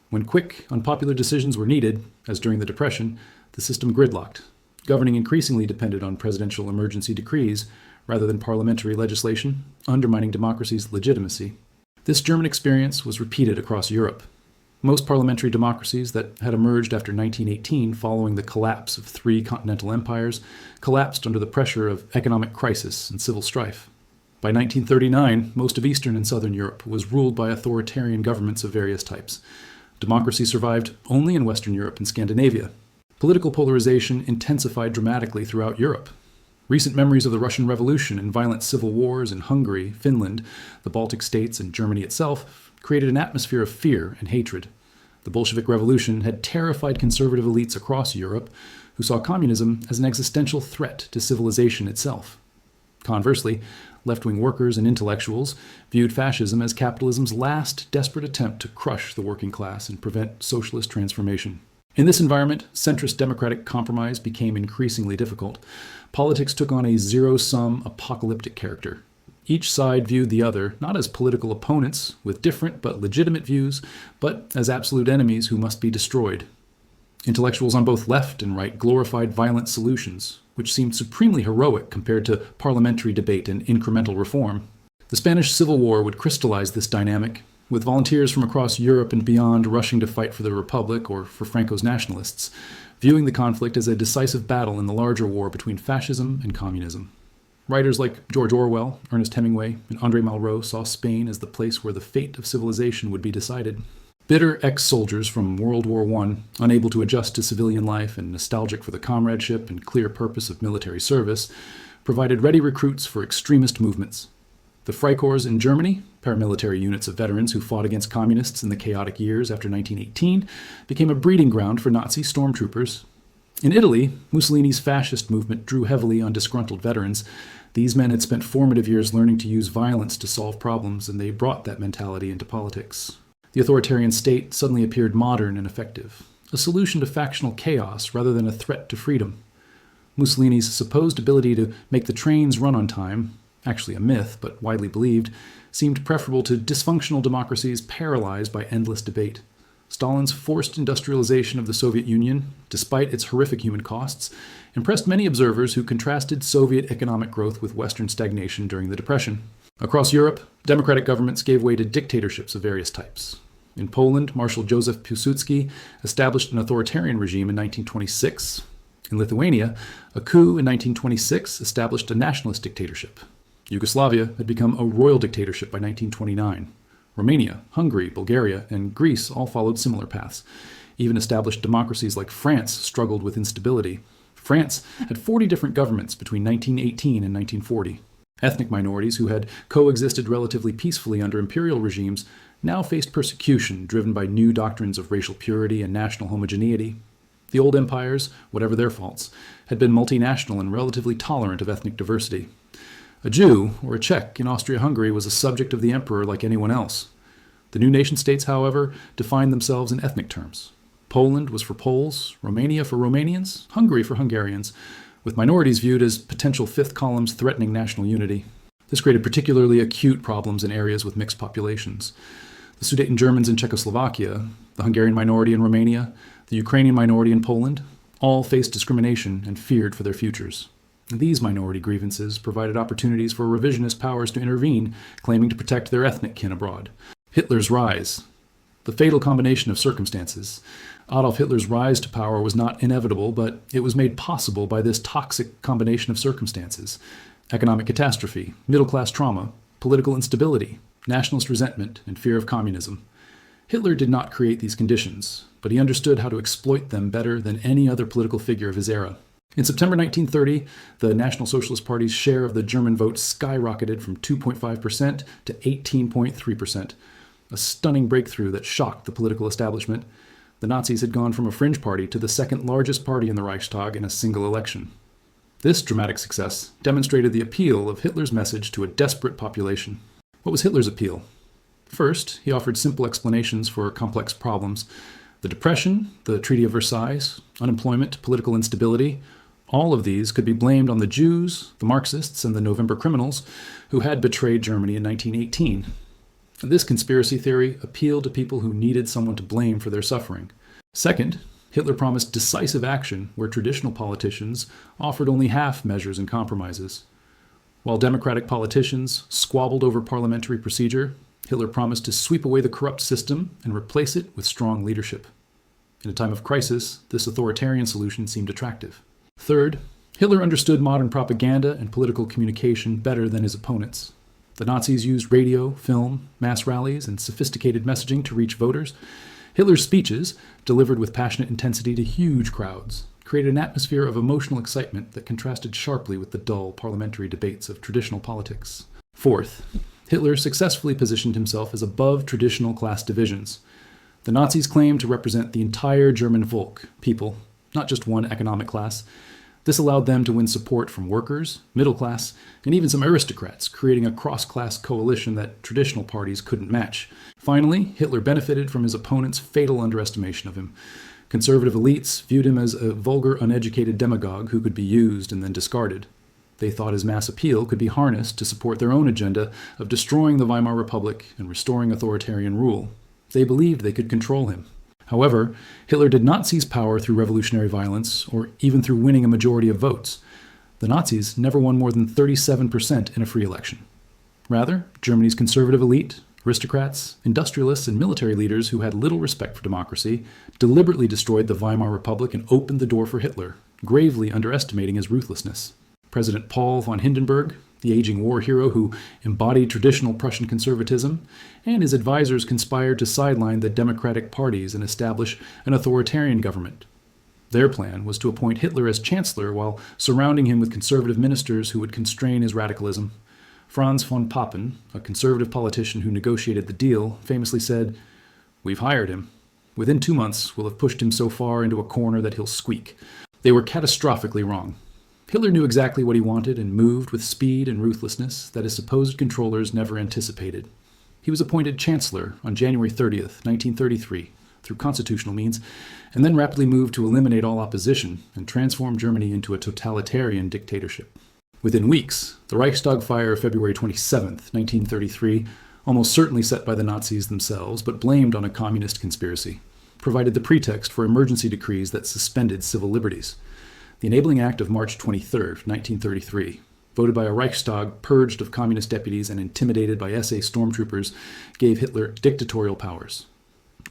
When quick, unpopular decisions were needed, as during the Depression, the system gridlocked. Governing increasingly depended on presidential emergency decrees rather than parliamentary legislation, undermining democracy's legitimacy. This German experience was repeated across Europe. Most parliamentary democracies that had emerged after 1918 following the collapse of 3 continental empires collapsed under the pressure of economic crisis and civil strife. By 1939, most of Eastern and Southern Europe was ruled by authoritarian governments of various types. Democracy survived only in Western Europe and Scandinavia. Political polarization intensified dramatically throughout Europe. Recent memories of the Russian Revolution and violent civil wars in Hungary, Finland, the Baltic states, and Germany itself created an atmosphere of fear and hatred. The Bolshevik Revolution had terrified conservative elites across Europe who saw communism as an existential threat to civilization itself. Conversely, left-wing workers and intellectuals viewed fascism as capitalism's last desperate attempt to crush the working class and prevent socialist transformation. In this environment, centrist democratic compromise became increasingly difficult. Politics took on a zero-sum, apocalyptic character. Each side viewed the other not as political opponents with different but legitimate views, but as absolute enemies who must be destroyed. Intellectuals on both left and right glorified violent solutions, which seemed supremely heroic compared to parliamentary debate and incremental reform. The Spanish Civil War would crystallize this dynamic, with volunteers from across Europe and beyond rushing to fight for the Republic or for Franco's nationalists, viewing the conflict as a decisive battle in the larger war between fascism and communism. Writers like George Orwell, Ernest Hemingway, and André Malraux saw Spain as the place where the fate of civilization would be decided. Bitter ex-soldiers from World War I, unable to adjust to civilian life and nostalgic for the comradeship and clear purpose of military service, provided ready recruits for extremist movements. The Freikorps in Germany, paramilitary units of veterans who fought against communists in the chaotic years after 1918, became a breeding ground for Nazi stormtroopers. In Italy, Mussolini's fascist movement drew heavily on disgruntled veterans. These men had spent formative years learning to use violence to solve problems, and they brought that mentality into politics. The authoritarian state suddenly appeared modern and effective, a solution to factional chaos rather than a threat to freedom. Mussolini's supposed ability to make the trains run on time, actually a myth but widely believed, seemed preferable to dysfunctional democracies paralyzed by endless debate. Stalin's forced industrialization of the Soviet Union, despite its horrific human costs, impressed many observers who contrasted Soviet economic growth with Western stagnation during the Depression. Across Europe, democratic governments gave way to dictatorships of various types. In Poland, Marshal Józef Piłsudski established an authoritarian regime in 1926. In Lithuania, a coup in 1926 established a nationalist dictatorship. Yugoslavia had become a royal dictatorship by 1929. Romania, Hungary, Bulgaria, and Greece all followed similar paths. Even established democracies like France struggled with instability. France had 40 different governments between 1918 and 1940. Ethnic minorities who had coexisted relatively peacefully under imperial regimes now faced persecution driven by new doctrines of racial purity and national homogeneity. The old empires, whatever their faults, had been multinational and relatively tolerant of ethnic diversity. A Jew or a Czech in Austria-Hungary was a subject of the emperor like anyone else. The new nation-states, however, defined themselves in ethnic terms. Poland was for Poles, Romania for Romanians, Hungary for Hungarians, with minorities viewed as potential fifth columns threatening national unity. This created particularly acute problems in areas with mixed populations. The Sudeten Germans in Czechoslovakia, the Hungarian minority in Romania, the Ukrainian minority in Poland, all faced discrimination and feared for their futures. These minority grievances provided opportunities for revisionist powers to intervene, claiming to protect their ethnic kin abroad. Hitler's rise. The fatal combination of circumstances. Adolf Hitler's rise to power was not inevitable, but it was made possible by this toxic combination of circumstances. Economic catastrophe, middle-class trauma, political instability, nationalist resentment, and fear of communism. Hitler did not create these conditions, but he understood how to exploit them better than any other political figure of his era. In September 1930, the National Socialist Party's share of the German vote skyrocketed from 2.5% to 18.3%, a stunning breakthrough that shocked the political establishment. The Nazis had gone from a fringe party to the second largest party in the Reichstag in a single election. This dramatic success demonstrated the appeal of Hitler's message to a desperate population. What was Hitler's appeal? First, he offered simple explanations for complex problems. The Depression, the Treaty of Versailles, unemployment, political instability, all of these could be blamed on the Jews, the Marxists, and the November criminals who had betrayed Germany in 1918. This conspiracy theory appealed to people who needed someone to blame for their suffering. Second, Hitler promised decisive action where traditional politicians offered only half measures and compromises. While democratic politicians squabbled over parliamentary procedure, Hitler promised to sweep away the corrupt system and replace it with strong leadership. In a time of crisis, this authoritarian solution seemed attractive. Third, Hitler understood modern propaganda and political communication better than his opponents. The Nazis used radio, film, mass rallies, and sophisticated messaging to reach voters. Hitler's speeches, delivered with passionate intensity to huge crowds, created an atmosphere of emotional excitement that contrasted sharply with the dull parliamentary debates of traditional politics. Fourth, Hitler successfully positioned himself as above traditional class divisions. The Nazis claimed to represent the entire German Volk, people, not just one economic class. This allowed them to win support from workers, middle class, and even some aristocrats, creating a cross-class coalition that traditional parties couldn't match. Finally, Hitler benefited from his opponents' fatal underestimation of him. Conservative elites viewed him as a vulgar, uneducated demagogue who could be used and then discarded. They thought his mass appeal could be harnessed to support their own agenda of destroying the Weimar Republic and restoring authoritarian rule. They believed they could control him. However, Hitler did not seize power through revolutionary violence or even through winning a majority of votes. The Nazis never won more than 37% in a free election. Rather, Germany's conservative elite, aristocrats, industrialists, and military leaders who had little respect for democracy deliberately destroyed the Weimar Republic and opened the door for Hitler, gravely underestimating his ruthlessness. President Paul von Hindenburg, the aging war hero who embodied traditional Prussian conservatism, and his advisors conspired to sideline the democratic parties and establish an authoritarian government. Their plan was to appoint Hitler as chancellor while surrounding him with conservative ministers who would constrain his radicalism. Franz von Papen, a conservative politician who negotiated the deal, famously said, "We've hired him. Within 2 months, we'll have pushed him so far into a corner that he'll squeak." They were catastrophically wrong. Hitler knew exactly what he wanted and moved with speed and ruthlessness that his supposed controllers never anticipated. He was appointed chancellor on January 30th, 1933, through constitutional means, and then rapidly moved to eliminate all opposition and transform Germany into a totalitarian dictatorship. Within weeks, the Reichstag fire of February 27th, 1933, almost certainly set by the Nazis themselves, but blamed on a communist conspiracy, provided the pretext for emergency decrees that suspended civil liberties. The Enabling Act of March 23, 1933, voted by a Reichstag purged of communist deputies and intimidated by SA stormtroopers, gave Hitler dictatorial powers.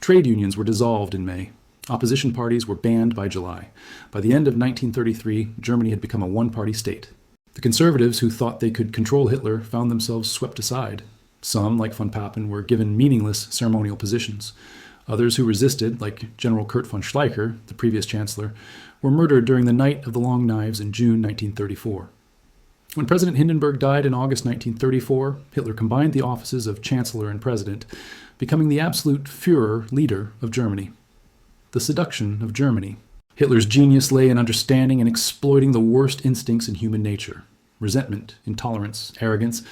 Trade unions were dissolved in May. Opposition parties were banned by July. By the end of 1933, Germany had become a one-party state. The conservatives who thought they could control Hitler found themselves swept aside. Some, like von Papen, were given meaningless ceremonial positions. Others who resisted, like General Kurt von Schleicher, the previous chancellor, were murdered during the Night of the Long Knives in June 1934. When President Hindenburg died in August 1934, Hitler combined the offices of chancellor and president, becoming the absolute Führer leader of Germany. The seduction of Germany. Hitler's genius lay in understanding and exploiting the worst instincts in human nature: resentment, intolerance, arrogance,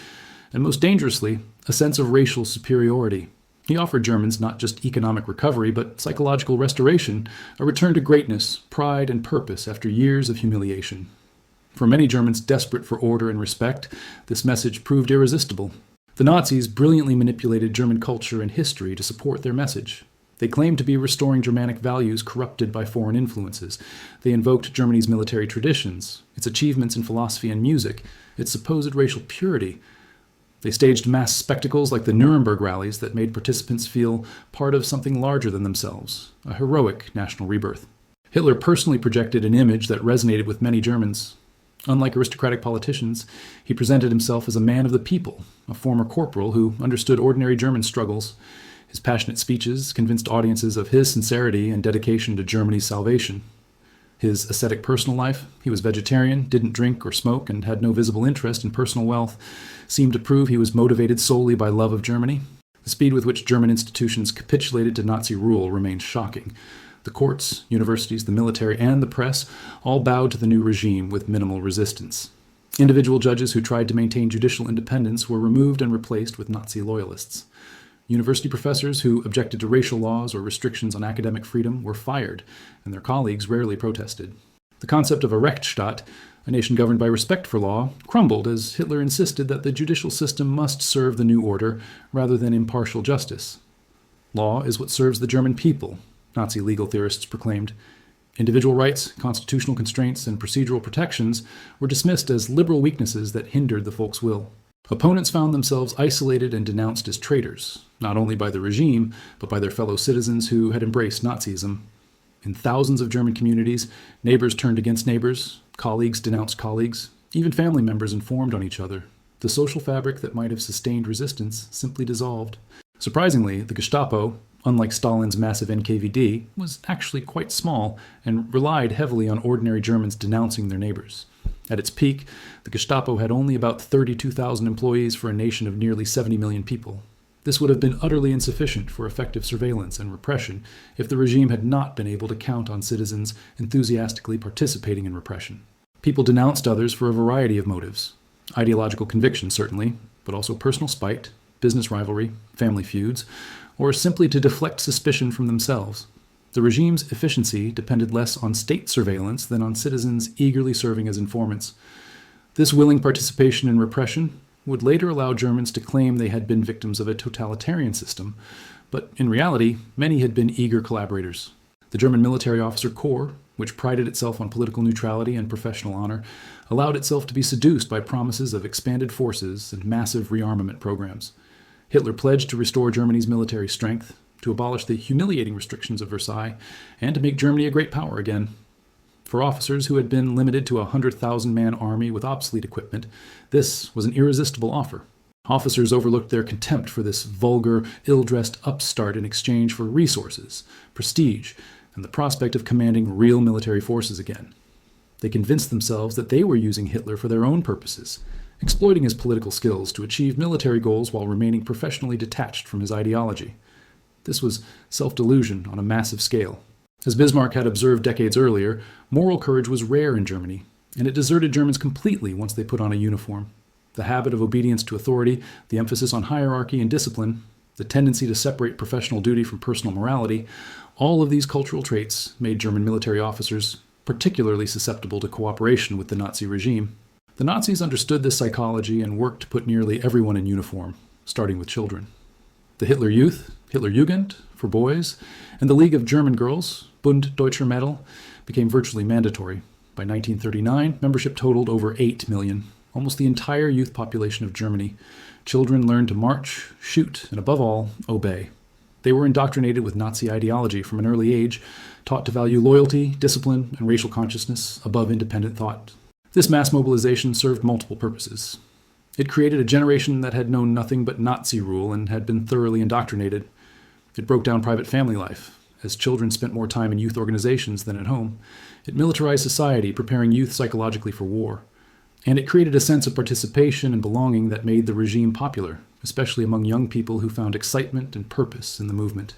and most dangerously, a sense of racial superiority. He offered Germans not just economic recovery, but psychological restoration, a return to greatness, pride, and purpose after years of humiliation. For many Germans desperate for order and respect, this message proved irresistible. The Nazis brilliantly manipulated German culture and history to support their message. They claimed to be restoring Germanic values corrupted by foreign influences. They invoked Germany's military traditions, its achievements in philosophy and music, its supposed racial purity. They staged mass spectacles like the Nuremberg rallies that made participants feel part of something larger than themselves, a heroic national rebirth. Hitler personally projected an image that resonated with many Germans. Unlike aristocratic politicians, he presented himself as a man of the people, a former corporal who understood ordinary German struggles. His passionate speeches convinced audiences of his sincerity and dedication to Germany's salvation. His ascetic personal life, he was vegetarian, didn't drink or smoke, and had no visible interest in personal wealth, seemed to prove he was motivated solely by love of Germany. The speed with which German institutions capitulated to Nazi rule remained shocking. The courts, universities, the military, and the press all bowed to the new regime with minimal resistance. Individual judges who tried to maintain judicial independence were removed and replaced with Nazi loyalists. University professors who objected to racial laws or restrictions on academic freedom were fired, and their colleagues rarely protested. The concept of a Rechtsstaat, a nation governed by respect for law, crumbled as Hitler insisted that the judicial system must serve the new order rather than impartial justice. Law is what serves the German people, Nazi legal theorists proclaimed. Individual rights, constitutional constraints, and procedural protections were dismissed as liberal weaknesses that hindered the folk's will. Opponents found themselves isolated and denounced as traitors, not only by the regime, but by their fellow citizens who had embraced Nazism. In thousands of German communities, neighbors turned against neighbors, colleagues denounced colleagues, even family members informed on each other. The social fabric that might have sustained resistance simply dissolved. Surprisingly, the Gestapo, unlike Stalin's massive NKVD, was actually quite small and relied heavily on ordinary Germans denouncing their neighbors. At its peak, the Gestapo had only about 32,000 employees for a nation of nearly 70 million people. This would have been utterly insufficient for effective surveillance and repression if the regime had not been able to count on citizens enthusiastically participating in repression. People denounced others for a variety of motives. Ideological conviction, certainly, but also personal spite, business rivalry, family feuds, or simply to deflect suspicion from themselves. The regime's efficiency depended less on state surveillance than on citizens eagerly serving as informants. This willing participation in repression would later allow Germans to claim they had been victims of a totalitarian system, but in reality, many had been eager collaborators. The German military officer corps, which prided itself on political neutrality and professional honor, allowed itself to be seduced by promises of expanded forces and massive rearmament programs. Hitler pledged to restore Germany's military strength, to abolish the humiliating restrictions of Versailles, and to make Germany a great power again. For officers who had been limited to a 100,000-man army with obsolete equipment, this was an irresistible offer. Officers overlooked their contempt for this vulgar, ill-dressed upstart in exchange for resources, prestige, and the prospect of commanding real military forces again. They convinced themselves that they were using Hitler for their own purposes, exploiting his political skills to achieve military goals while remaining professionally detached from his ideology. This was self-delusion on a massive scale. As Bismarck had observed decades earlier, moral courage was rare in Germany, and it deserted Germans completely once they put on a uniform. The habit of obedience to authority, the emphasis on hierarchy and discipline, the tendency to separate professional duty from personal morality, all of these cultural traits made German military officers particularly susceptible to cooperation with the Nazi regime. The Nazis understood this psychology and worked to put nearly everyone in uniform, starting with children. The Hitler Youth, Hitler Jugend for boys, and the League of German Girls, Bund Deutscher Mädel, became virtually mandatory. By 1939, membership totaled over 8 million, almost the entire youth population of Germany. Children learned to march, shoot, and above all, obey. They were indoctrinated with Nazi ideology from an early age, taught to value loyalty, discipline, and racial consciousness above independent thought. This mass mobilization served multiple purposes. It created a generation that had known nothing but Nazi rule and had been thoroughly indoctrinated. It broke down private family life, as children spent more time in youth organizations than at home. It militarized society, preparing youth psychologically for war. And it created a sense of participation and belonging that made the regime popular, especially among young people who found excitement and purpose in the movement.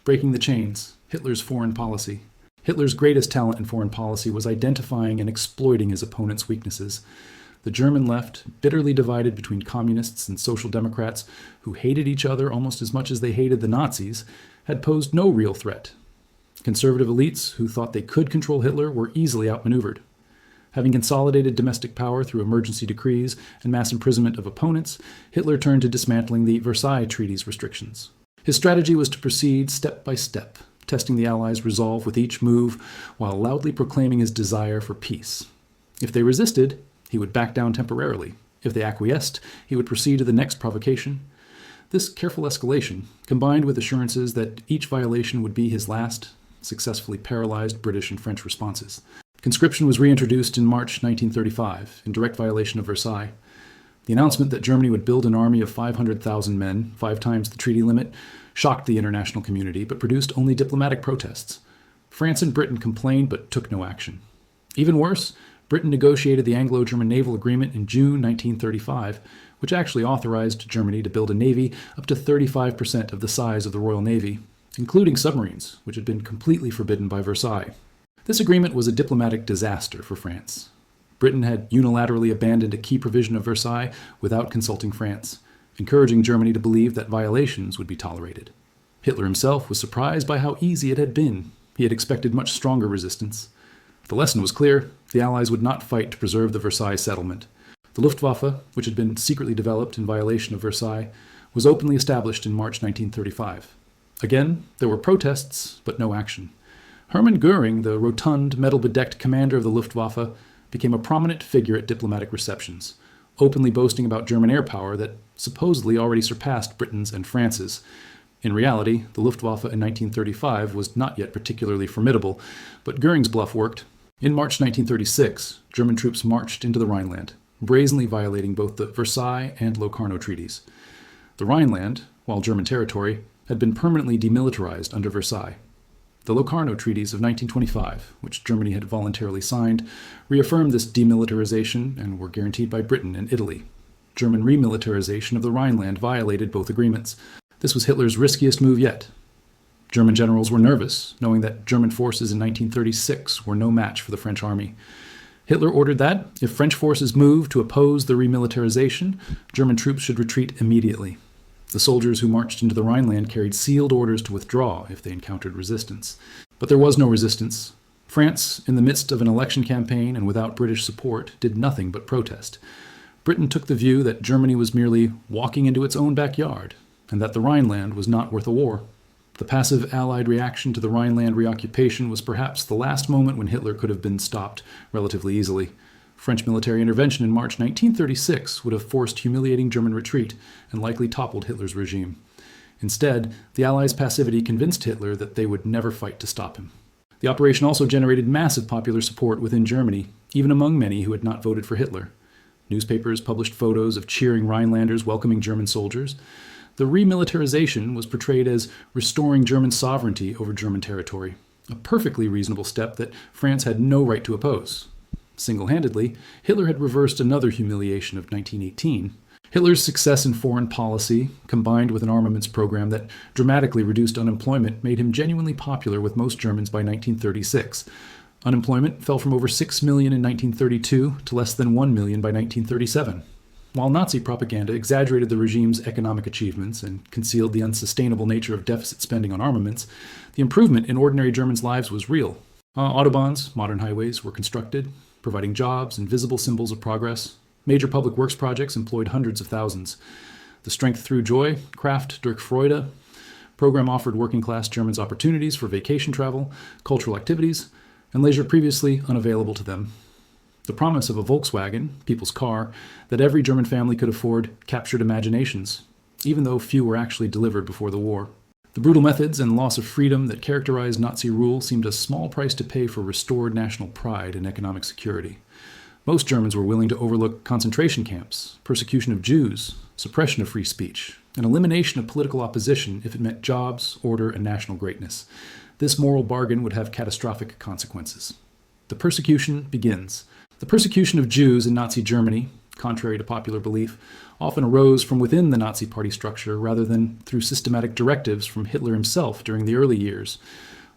Breaking the chains, Hitler's foreign policy. Hitler's greatest talent in foreign policy was identifying and exploiting his opponent's weaknesses. The German left, bitterly divided between communists and social democrats who hated each other almost as much as they hated the Nazis, had posed no real threat. Conservative elites who thought they could control Hitler were easily outmaneuvered. Having consolidated domestic power through emergency decrees and mass imprisonment of opponents, Hitler turned to dismantling the Versailles Treaty's restrictions. His strategy was to proceed step by step, testing the Allies' resolve with each move while loudly proclaiming his desire for peace. If they resisted, he would back down temporarily. If they acquiesced, he would proceed to the next provocation. This careful escalation, combined with assurances that each violation would be his last, successfully paralyzed British and French responses. Conscription was reintroduced in March 1935, in direct violation of Versailles. The announcement that Germany would build an army of 500,000 men, 5 times the treaty limit, shocked the international community, but produced only diplomatic protests. France and Britain complained but took no action. Even worse, Britain negotiated the Anglo-German Naval Agreement in June 1935, which actually authorized Germany to build a navy up to 35% of the size of the Royal Navy, including submarines, which had been completely forbidden by Versailles. This agreement was a diplomatic disaster for France. Britain had unilaterally abandoned a key provision of Versailles without consulting France, encouraging Germany to believe that violations would be tolerated. Hitler himself was surprised by how easy it had been. He had expected much stronger resistance. The lesson was clear. The Allies would not fight to preserve the Versailles settlement. The Luftwaffe, which had been secretly developed in violation of Versailles, was openly established in March 1935. Again, there were protests, but no action. Hermann Göring, the rotund, medal-bedecked commander of the Luftwaffe, became a prominent figure at diplomatic receptions, openly boasting about German air power that supposedly already surpassed Britain's and France's. In reality, the Luftwaffe in 1935 was not yet particularly formidable, but Göring's bluff worked. In March 1936, German troops marched into the Rhineland, brazenly violating both the Versailles and Locarno treaties. The Rhineland, while German territory, had been permanently demilitarized under Versailles. The Locarno treaties of 1925, which Germany had voluntarily signed, reaffirmed this demilitarization and were guaranteed by Britain and Italy. German remilitarization of the Rhineland violated both agreements. This was Hitler's riskiest move yet. German generals were nervous, knowing that German forces in 1936 were no match for the French army. Hitler ordered that, if French forces moved to oppose the remilitarization, German troops should retreat immediately. The soldiers who marched into the Rhineland carried sealed orders to withdraw if they encountered resistance. But there was no resistance. France, in the midst of an election campaign and without British support, did nothing but protest. Britain took the view that Germany was merely walking into its own backyard, and that the Rhineland was not worth a war. The passive Allied reaction to the Rhineland reoccupation was perhaps the last moment when Hitler could have been stopped relatively easily. French military intervention in March 1936 would have forced humiliating German retreat and likely toppled Hitler's regime. Instead, the Allies' passivity convinced Hitler that they would never fight to stop him. The operation also generated massive popular support within Germany, even among many who had not voted for Hitler. Newspapers published photos of cheering Rhinelanders welcoming German soldiers. The remilitarization was portrayed as restoring German sovereignty over German territory, a perfectly reasonable step that France had no right to oppose. Single-handedly, Hitler had reversed another humiliation of 1918. Hitler's success in foreign policy, combined with an armaments program that dramatically reduced unemployment, made him genuinely popular with most Germans by 1936. Unemployment fell from over 6 million in 1932 to less than 1 million by 1937. While Nazi propaganda exaggerated the regime's economic achievements and concealed the unsustainable nature of deficit spending on armaments, the improvement in ordinary Germans' lives was real. Autobahns, modern highways, were constructed, providing jobs and visible symbols of progress. Major public works projects employed hundreds of thousands. The Strength Through Joy, Kraft durch Freude program offered working-class Germans opportunities for vacation travel, cultural activities, and leisure previously unavailable to them. The promise of a Volkswagen, people's car, that every German family could afford captured imaginations, even though few were actually delivered before the war. The brutal methods and loss of freedom that characterized Nazi rule seemed a small price to pay for restored national pride and economic security. Most Germans were willing to overlook concentration camps, persecution of Jews, suppression of free speech, and elimination of political opposition if it meant jobs, order, and national greatness. This moral bargain would have catastrophic consequences. The persecution begins. The persecution of Jews in Nazi Germany, contrary to popular belief, often arose from within the Nazi party structure rather than through systematic directives from Hitler himself during the early years.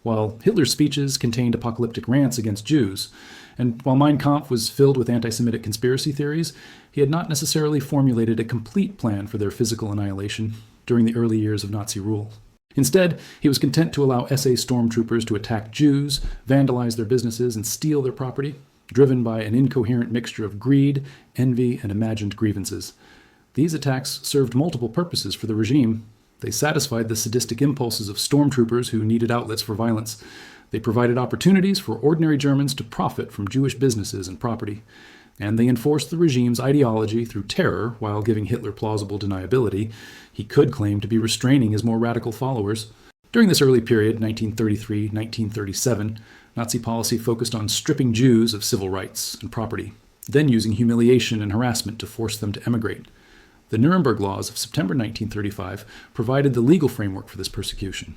While Hitler's speeches contained apocalyptic rants against Jews, and while Mein Kampf was filled with anti-Semitic conspiracy theories, he had not necessarily formulated a complete plan for their physical annihilation during the early years of Nazi rule. Instead, he was content to allow SA stormtroopers to attack Jews, vandalize their businesses, and steal their property, driven by an incoherent mixture of greed, envy, and imagined grievances. These attacks served multiple purposes for the regime. They satisfied the sadistic impulses of stormtroopers who needed outlets for violence. They provided opportunities for ordinary Germans to profit from Jewish businesses and property. And they enforced the regime's ideology through terror while giving Hitler plausible deniability. He could claim to be restraining his more radical followers. During this early period, 1933-1937, Nazi policy focused on stripping Jews of civil rights and property, then using humiliation and harassment to force them to emigrate. The Nuremberg Laws of September 1935 provided the legal framework for this persecution.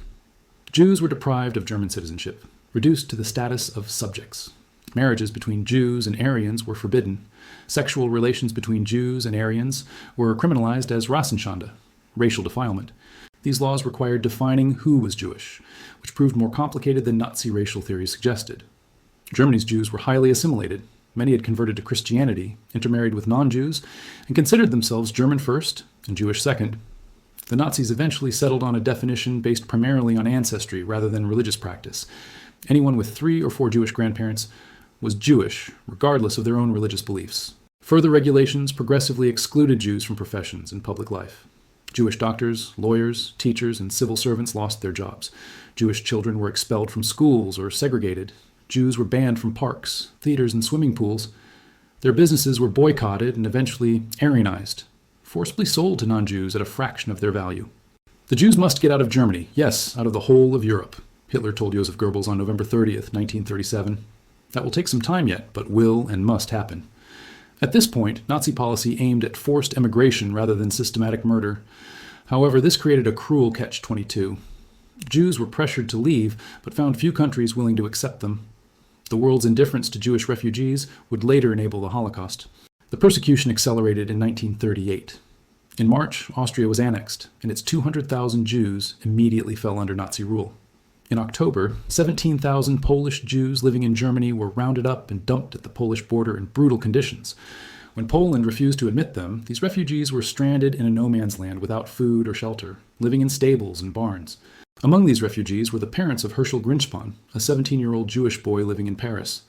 Jews were deprived of German citizenship, reduced to the status of subjects. Marriages between Jews and Aryans were forbidden. Sexual relations between Jews and Aryans were criminalized as Rassenschande, racial defilement. These laws required defining who was Jewish, which proved more complicated than Nazi racial theory suggested. Germany's Jews were highly assimilated. Many had converted to Christianity, intermarried with non-Jews, and considered themselves German first and Jewish second. The Nazis eventually settled on a definition based primarily on ancestry rather than religious practice. Anyone with 3 or 4 Jewish grandparents was Jewish, regardless of their own religious beliefs. Further regulations progressively excluded Jews from professions in public life. Jewish doctors, lawyers, teachers, and civil servants lost their jobs. Jewish children were expelled from schools or segregated. Jews were banned from parks, theaters, and swimming pools. Their businesses were boycotted and eventually Aryanized, forcibly sold to non-Jews at a fraction of their value. The Jews must get out of Germany, yes, out of the whole of Europe, Hitler told Joseph Goebbels on November 30th, 1937. That will take some time yet, but will and must happen. At this point, Nazi policy aimed at forced emigration rather than systematic murder. However, this created a cruel catch-22. Jews were pressured to leave, but found few countries willing to accept them. The world's indifference to Jewish refugees would later enable the Holocaust. The persecution accelerated in 1938. In March, Austria was annexed, and its 200,000 Jews immediately fell under Nazi rule. In October, 17,000 Polish Jews living in Germany were rounded up and dumped at the Polish border in brutal conditions. When Poland refused to admit them, these refugees were stranded in a no-man's land without food or shelter, living in stables and barns. Among these refugees were the parents of Herschel Grinspahn, a 17-year-old Jewish boy living in Paris.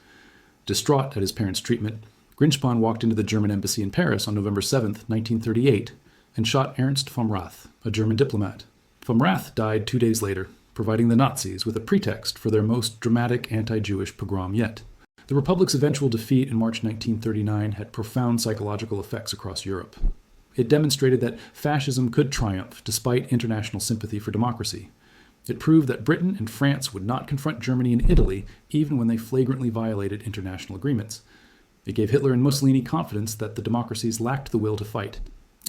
Distraught at his parents' treatment, Grinspahn walked into the German embassy in Paris on November 7, 1938, and shot Ernst vom Rath, a German diplomat. Vom Rath died 2 days later, providing the Nazis with a pretext for their most dramatic anti-Jewish pogrom yet. The Republic's eventual defeat in March 1939 had profound psychological effects across Europe. It demonstrated that fascism could triumph despite international sympathy for democracy. It proved that Britain and France would not confront Germany and Italy even when they flagrantly violated international agreements. It gave Hitler and Mussolini confidence that the democracies lacked the will to fight,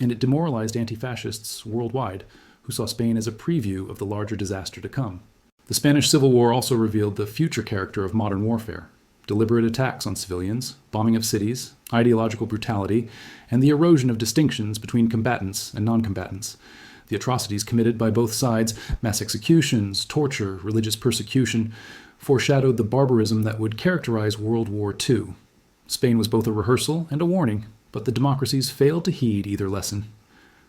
and it demoralized anti-fascists worldwide, who saw Spain as a preview of the larger disaster to come. The Spanish Civil War also revealed the future character of modern warfare: deliberate attacks on civilians, bombing of cities, ideological brutality, and the erosion of distinctions between combatants and non-combatants. The atrocities committed by both sides, mass executions, torture, religious persecution, foreshadowed the barbarism that would characterize World War II. Spain was both a rehearsal and a warning, but the democracies failed to heed either lesson.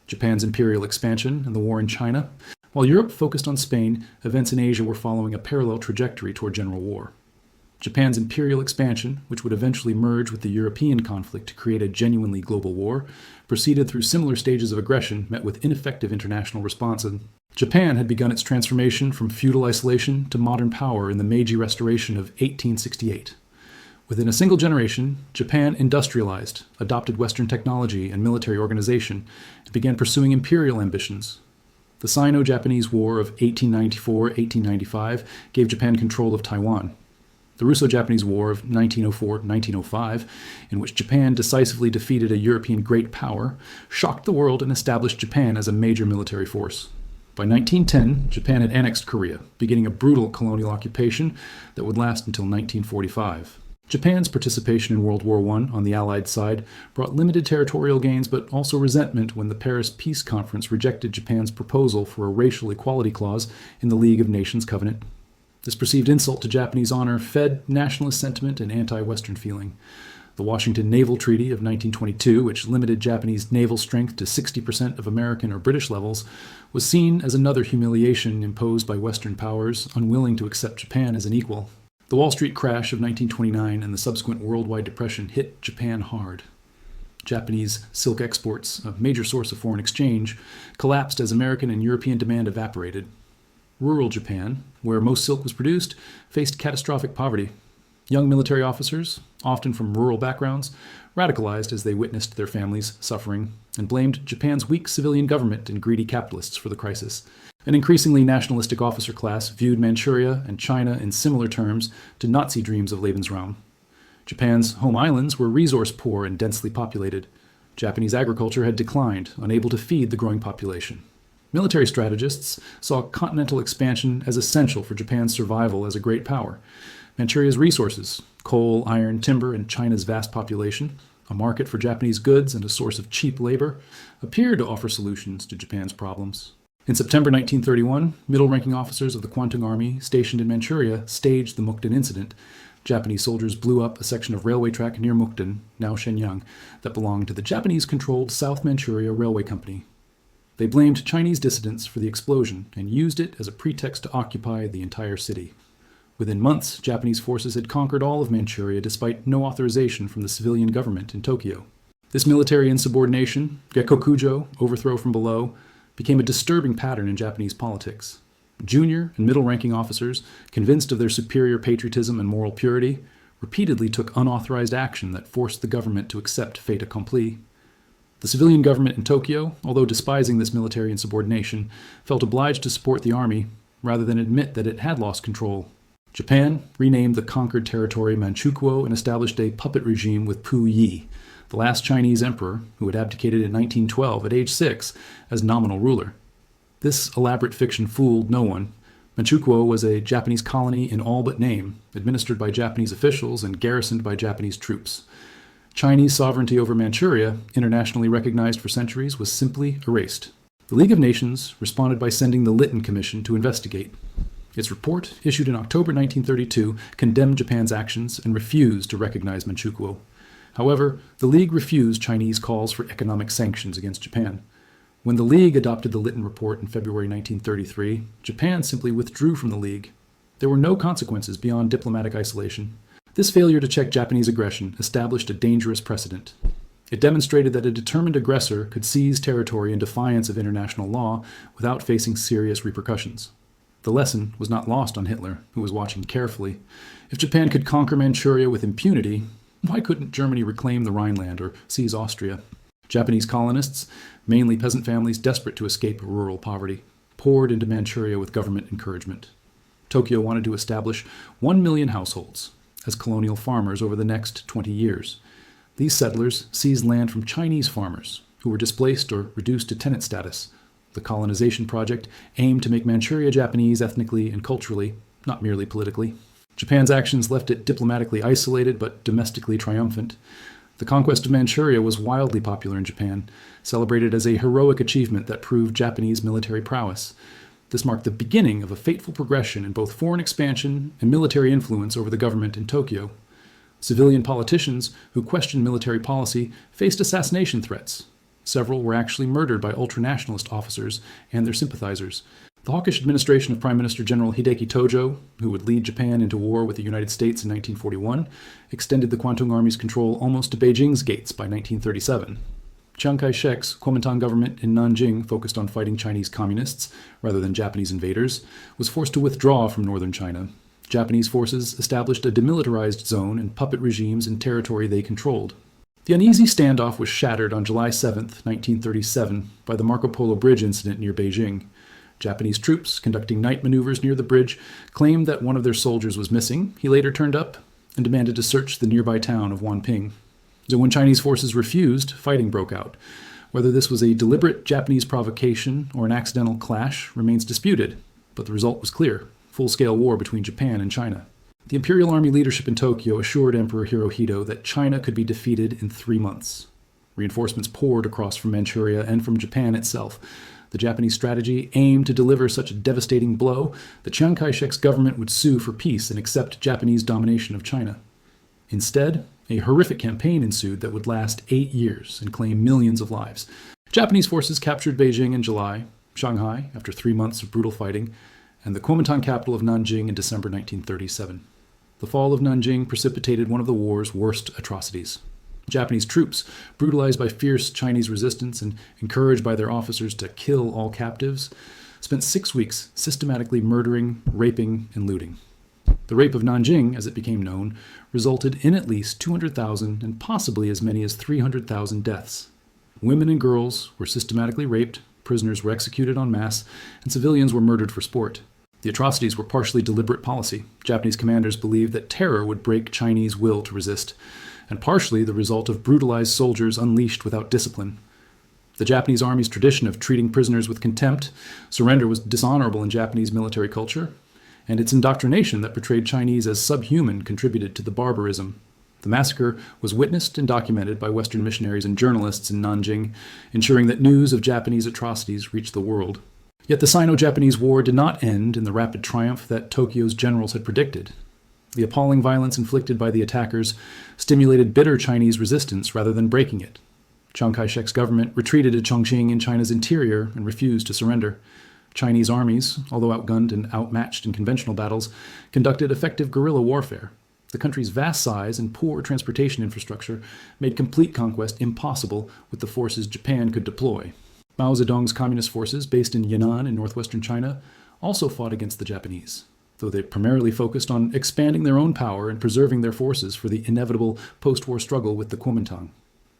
Japan's imperial expansion and the war in China. While Europe focused on Spain, events in Asia were following a parallel trajectory toward general war. Japan's imperial expansion, which would eventually merge with the European conflict to create a genuinely global war, proceeded through similar stages of aggression met with ineffective international responses. Japan had begun its transformation from feudal isolation to modern power in the Meiji Restoration of 1868. Within a single generation, Japan industrialized, adopted Western technology and military organization, and began pursuing imperial ambitions. The Sino-Japanese War of 1894-1895 gave Japan control of Taiwan. The Russo-Japanese War of 1904-1905, in which Japan decisively defeated a European great power, shocked the world and established Japan as a major military force. By 1910, Japan had annexed Korea, beginning a brutal colonial occupation that would last until 1945. Japan's participation in World War I on the Allied side brought limited territorial gains but also resentment when the Paris Peace Conference rejected Japan's proposal for a racial equality clause in the League of Nations Covenant. This perceived insult to Japanese honor fed nationalist sentiment and anti-Western feeling. The Washington Naval Treaty of 1922, which limited Japanese naval strength to 60% of American or British levels, was seen as another humiliation imposed by Western powers unwilling to accept Japan as an equal. The Wall Street crash of 1929 and the subsequent worldwide depression hit Japan hard. Japanese silk exports, a major source of foreign exchange, collapsed as American and European demand evaporated. Rural Japan, where most silk was produced, faced catastrophic poverty. Young military officers, often from rural backgrounds, radicalized as they witnessed their families suffering and blamed Japan's weak civilian government and greedy capitalists for the crisis. An increasingly nationalistic officer class viewed Manchuria and China in similar terms to Nazi dreams of Lebensraum. Japan's home islands were resource poor and densely populated. Japanese agriculture had declined, unable to feed the growing population. Military strategists saw continental expansion as essential for Japan's survival as a great power. Manchuria's resources, coal, iron, timber, and China's vast population, a market for Japanese goods and a source of cheap labor, appeared to offer solutions to Japan's problems. In September 1931, middle-ranking officers of the Kwantung Army stationed in Manchuria staged the Mukden incident. Japanese soldiers blew up a section of railway track near Mukden, now Shenyang, that belonged to the Japanese-controlled South Manchuria Railway Company. They blamed Chinese dissidents for the explosion and used it as a pretext to occupy the entire city. Within months, Japanese forces had conquered all of Manchuria despite no authorization from the civilian government in Tokyo. This military insubordination, Gekkokujo, overthrow from below, became a disturbing pattern in Japanese politics. Junior and middle-ranking officers, convinced of their superior patriotism and moral purity, repeatedly took unauthorized action that forced the government to accept fait accompli. The civilian government in Tokyo, although despising this military insubordination, felt obliged to support the army rather than admit that it had lost control. Japan renamed the conquered territory Manchukuo and established a puppet regime with Pu Yi, the last Chinese emperor, who had abdicated in 1912 at age 6, as nominal ruler. This elaborate fiction fooled no one. Manchukuo was a Japanese colony in all but name, administered by Japanese officials and garrisoned by Japanese troops. Chinese sovereignty over Manchuria, internationally recognized for centuries, was simply erased. The League of Nations responded by sending the Lytton Commission to investigate. Its report, issued in October 1932, condemned Japan's actions and refused to recognize Manchukuo. However, the League refused Chinese calls for economic sanctions against Japan. When the League adopted the Lytton Report in February 1933, Japan simply withdrew from the League. There were no consequences beyond diplomatic isolation. This failure to check Japanese aggression established a dangerous precedent. It demonstrated that a determined aggressor could seize territory in defiance of international law without facing serious repercussions. The lesson was not lost on Hitler, who was watching carefully. If Japan could conquer Manchuria with impunity, why couldn't Germany reclaim the Rhineland or seize Austria? Japanese colonists, mainly peasant families desperate to escape rural poverty, poured into Manchuria with government encouragement. Tokyo wanted to establish 1 million households as colonial farmers over the next 20 years. These settlers seized land from Chinese farmers who were displaced or reduced to tenant status. The colonization project aimed to make Manchuria Japanese ethnically and culturally, not merely politically. Japan's actions left it diplomatically isolated but domestically triumphant. The conquest of Manchuria was wildly popular in Japan, celebrated as a heroic achievement that proved Japanese military prowess. This marked the beginning of a fateful progression in both foreign expansion and military influence over the government in Tokyo. Civilian politicians who questioned military policy faced assassination threats. Several were actually murdered by ultranationalist officers and their sympathizers. The hawkish administration of Prime Minister General Hideki Tojo, who would lead Japan into war with the United States in 1941, extended the Kwantung Army's control almost to Beijing's gates by 1937. Chiang Kai-shek's Kuomintang government in Nanjing, focused on fighting Chinese communists rather than Japanese invaders, was forced to withdraw from northern China. Japanese forces established a demilitarized zone and puppet regimes in territory they controlled. The uneasy standoff was shattered on July 7, 1937, by the Marco Polo Bridge incident near Beijing. Japanese troops, conducting night maneuvers near the bridge, claimed that one of their soldiers was missing. He later turned up and demanded to search the nearby town of Wanping. So when Chinese forces refused, fighting broke out. Whether this was a deliberate Japanese provocation or an accidental clash remains disputed, but the result was clear: full-scale war between Japan and China. The Imperial Army leadership in Tokyo assured Emperor Hirohito that China could be defeated in 3 months. Reinforcements poured across from Manchuria and from Japan itself. The Japanese strategy aimed to deliver such a devastating blow that Chiang Kai-shek's government would sue for peace and accept Japanese domination of China. Instead, a horrific campaign ensued that would last 8 years and claim millions of lives. Japanese forces captured Beijing in July, Shanghai after 3 months of brutal fighting, and the Kuomintang capital of Nanjing in December 1937. The fall of Nanjing precipitated one of the war's worst atrocities. Japanese troops, brutalized by fierce Chinese resistance and encouraged by their officers to kill all captives, spent 6 weeks systematically murdering, raping, and looting. The rape of Nanjing, as it became known, resulted in at least 200,000 and possibly as many as 300,000 deaths. Women and girls were systematically raped, prisoners were executed en masse, and civilians were murdered for sport. The atrocities were partially deliberate policy. Japanese commanders believed that terror would break Chinese will to resist, and partially the result of brutalized soldiers unleashed without discipline. The Japanese army's tradition of treating prisoners with contempt, surrender was dishonorable in Japanese military culture, and its indoctrination that portrayed Chinese as subhuman contributed to the barbarism. The massacre was witnessed and documented by Western missionaries and journalists in Nanjing, ensuring that news of Japanese atrocities reached the world. Yet the Sino-Japanese War did not end in the rapid triumph that Tokyo's generals had predicted. The appalling violence inflicted by the attackers stimulated bitter Chinese resistance rather than breaking it. Chiang Kai-shek's government retreated to Chongqing in China's interior and refused to surrender. Chinese armies, although outgunned and outmatched in conventional battles, conducted effective guerrilla warfare. The country's vast size and poor transportation infrastructure made complete conquest impossible with the forces Japan could deploy. Mao Zedong's communist forces, based in Yunnan in northwestern China, also fought against the Japanese, though they primarily focused on expanding their own power and preserving their forces for the inevitable post-war struggle with the Kuomintang.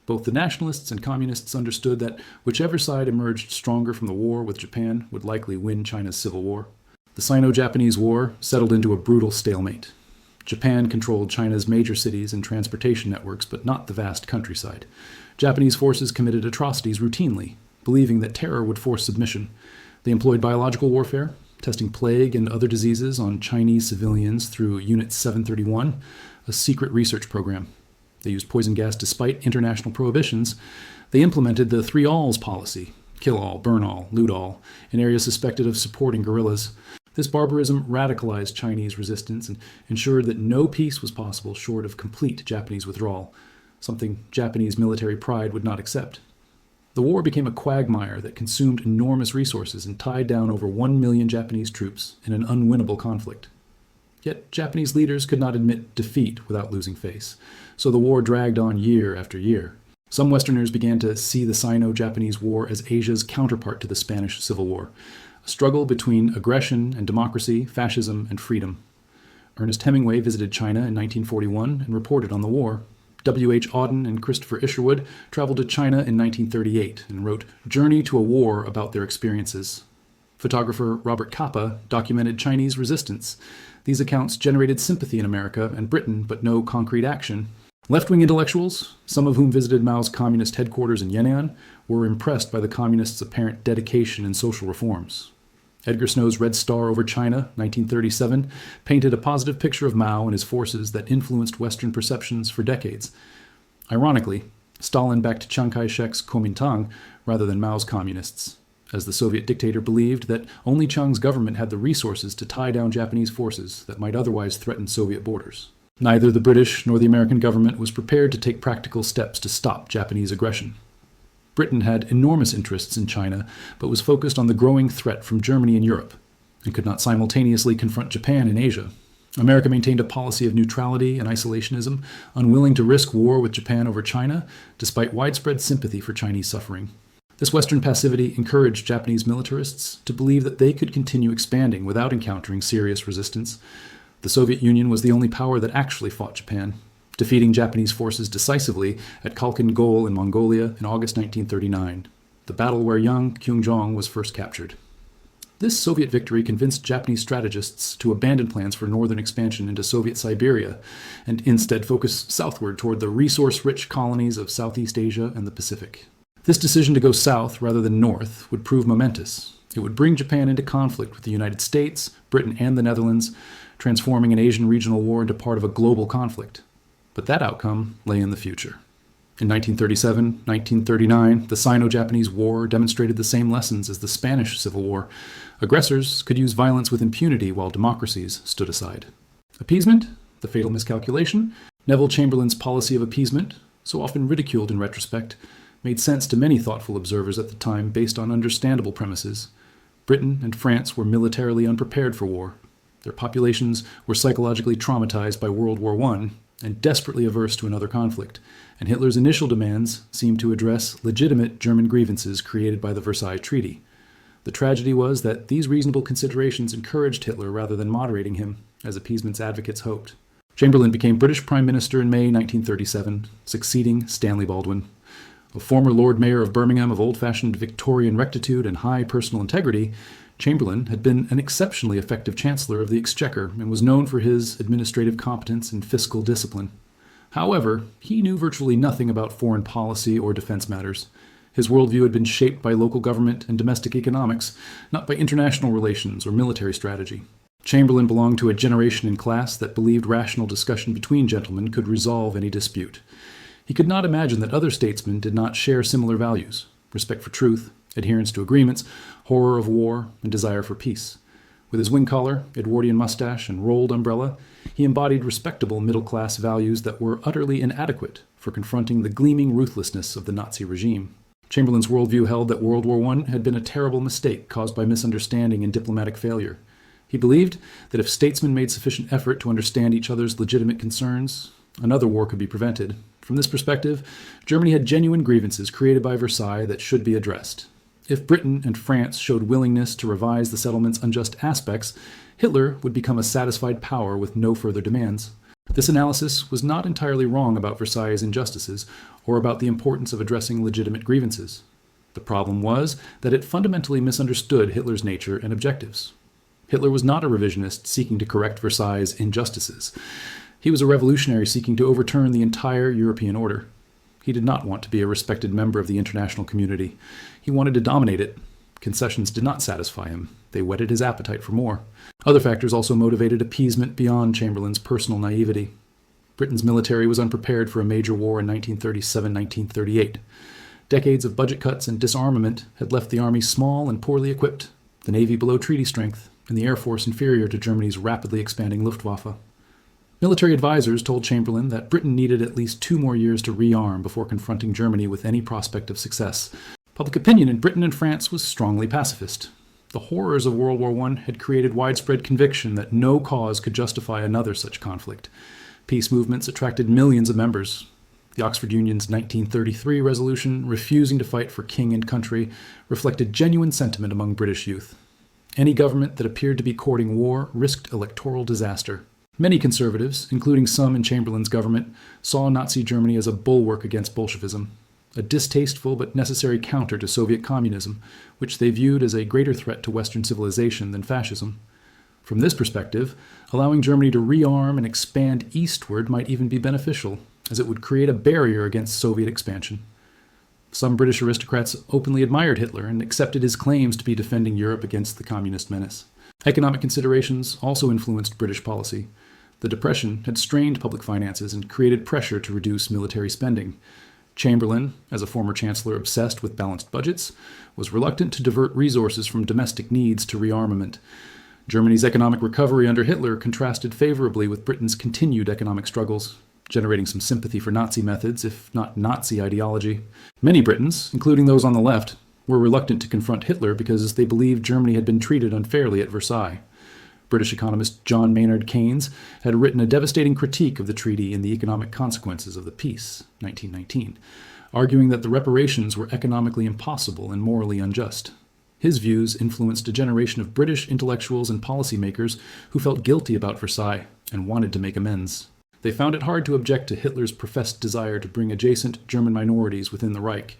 Both the nationalists and communists understood that whichever side emerged stronger from the war with Japan would likely win China's civil war. The Sino-Japanese War settled into a brutal stalemate. Japan controlled China's major cities and transportation networks, but not the vast countryside. Japanese forces committed atrocities routinely, believing that terror would force submission. They employed biological warfare, testing plague and other diseases on Chinese civilians through Unit 731, a secret research program. They used poison gas despite international prohibitions. They implemented the three alls policy: kill all, burn all, loot all, in areas suspected of supporting guerrillas. This barbarism radicalized Chinese resistance and ensured that no peace was possible short of complete Japanese withdrawal, something Japanese military pride would not accept. The war became a quagmire that consumed enormous resources and tied down over 1 million Japanese troops in an unwinnable conflict. Yet Japanese leaders could not admit defeat without losing face, so the war dragged on year after year. Some Westerners began to see the Sino-Japanese War as Asia's counterpart to the Spanish Civil War, a struggle between aggression and democracy, fascism and freedom. Ernest Hemingway visited China in 1941 and reported on the war. W. H. Auden and Christopher Isherwood traveled to China in 1938 and wrote Journey to a War about their experiences. Photographer Robert Capa documented Chinese resistance. These accounts generated sympathy in America and Britain, but no concrete action. Left-wing intellectuals, some of whom visited Mao's communist headquarters in Yan'an, were impressed by the communists' apparent dedication and social reforms. Edgar Snow's Red Star over China, 1937, painted a positive picture of Mao and his forces that influenced Western perceptions for decades. Ironically, Stalin backed Chiang Kai-shek's Kuomintang rather than Mao's communists, as the Soviet dictator believed that only Chiang's government had the resources to tie down Japanese forces that might otherwise threaten Soviet borders. Neither the British nor the American government was prepared to take practical steps to stop Japanese aggression. Britain had enormous interests in China, but was focused on the growing threat from Germany and Europe, and could not simultaneously confront Japan in Asia. America maintained a policy of neutrality and isolationism, unwilling to risk war with Japan over China, despite widespread sympathy for Chinese suffering. This Western passivity encouraged Japanese militarists to believe that they could continue expanding without encountering serious resistance. The Soviet Union was the only power that actually fought Japan, defeating Japanese forces decisively at Khalkhin Gol in Mongolia in August 1939, the battle where Yang Kyoungjong was first captured. This Soviet victory convinced Japanese strategists to abandon plans for northern expansion into Soviet Siberia and instead focus southward toward the resource-rich colonies of Southeast Asia and the Pacific. This decision to go south rather than north would prove momentous. It would bring Japan into conflict with the United States, Britain, and the Netherlands, transforming an Asian regional war into part of a global conflict. But that outcome lay in the future. In 1937, 1939, the Sino-Japanese War demonstrated the same lessons as the Spanish Civil War. Aggressors could use violence with impunity while democracies stood aside. Appeasement? The fatal miscalculation? Neville Chamberlain's policy of appeasement, so often ridiculed in retrospect, made sense to many thoughtful observers at the time based on understandable premises. Britain and France were militarily unprepared for war. Their populations were psychologically traumatized by World War I and desperately averse to another conflict, and Hitler's initial demands seemed to address legitimate German grievances created by the Versailles Treaty. The tragedy was that these reasonable considerations encouraged Hitler rather than moderating him, as appeasement's advocates hoped. Chamberlain became British Prime Minister in May 1937, succeeding Stanley Baldwin. A former Lord Mayor of Birmingham of old-fashioned Victorian rectitude and high personal integrity, Chamberlain had been an exceptionally effective Chancellor of the Exchequer and was known for his administrative competence and fiscal discipline. However, he knew virtually nothing about foreign policy or defense matters. His worldview had been shaped by local government and domestic economics, not by international relations or military strategy. Chamberlain belonged to a generation and class that believed rational discussion between gentlemen could resolve any dispute. He could not imagine that other statesmen did not share similar values: respect for truth, adherence to agreements, horror of war, and desire for peace. With his wing collar, Edwardian mustache, and rolled umbrella, he embodied respectable middle-class values that were utterly inadequate for confronting the gleaming ruthlessness of the Nazi regime. Chamberlain's worldview held that World War I had been a terrible mistake caused by misunderstanding and diplomatic failure. He believed that if statesmen made sufficient effort to understand each other's legitimate concerns, another war could be prevented. From this perspective, Germany had genuine grievances created by Versailles that should be addressed. If Britain and France showed willingness to revise the settlement's unjust aspects, Hitler would become a satisfied power with no further demands. This analysis was not entirely wrong about Versailles' injustices or about the importance of addressing legitimate grievances. The problem was that it fundamentally misunderstood Hitler's nature and objectives. Hitler was not a revisionist seeking to correct Versailles' injustices. He was a revolutionary seeking to overturn the entire European order. He did not want to be a respected member of the international community. He wanted to dominate it. Concessions did not satisfy him. They whetted his appetite for more. Other factors also motivated appeasement beyond Chamberlain's personal naivety. Britain's military was unprepared for a major war in 1937-1938. Decades of budget cuts and disarmament had left the army small and poorly equipped, the navy below treaty strength, and the air force inferior to Germany's rapidly expanding Luftwaffe. Military advisors told Chamberlain that Britain needed at least 2 more years to rearm before confronting Germany with any prospect of success. Public opinion in Britain and France was strongly pacifist. The horrors of World War I had created widespread conviction that no cause could justify another such conflict. Peace movements attracted millions of members. The Oxford Union's 1933 resolution, refusing to fight for king and country, reflected genuine sentiment among British youth. Any government that appeared to be courting war risked electoral disaster. Many conservatives, including some in Chamberlain's government, saw Nazi Germany as a bulwark against Bolshevism, a distasteful but necessary counter to Soviet communism, which they viewed as a greater threat to Western civilization than fascism. From this perspective, allowing Germany to rearm and expand eastward might even be beneficial, as it would create a barrier against Soviet expansion. Some British aristocrats openly admired Hitler and accepted his claims to be defending Europe against the communist menace. Economic considerations also influenced British policy. The Depression had strained public finances and created pressure to reduce military spending. Chamberlain, as a former chancellor obsessed with balanced budgets, was reluctant to divert resources from domestic needs to rearmament. Germany's economic recovery under Hitler contrasted favorably with Britain's continued economic struggles, generating some sympathy for Nazi methods, if not Nazi ideology. Many Britons, including those on the left, were reluctant to confront Hitler because they believed Germany had been treated unfairly at Versailles. British economist John Maynard Keynes had written a devastating critique of the treaty in The Economic Consequences of the Peace, 1919, arguing that the reparations were economically impossible and morally unjust. His views influenced a generation of British intellectuals and policymakers who felt guilty about Versailles and wanted to make amends. They found it hard to object to Hitler's professed desire to bring adjacent German minorities within the Reich.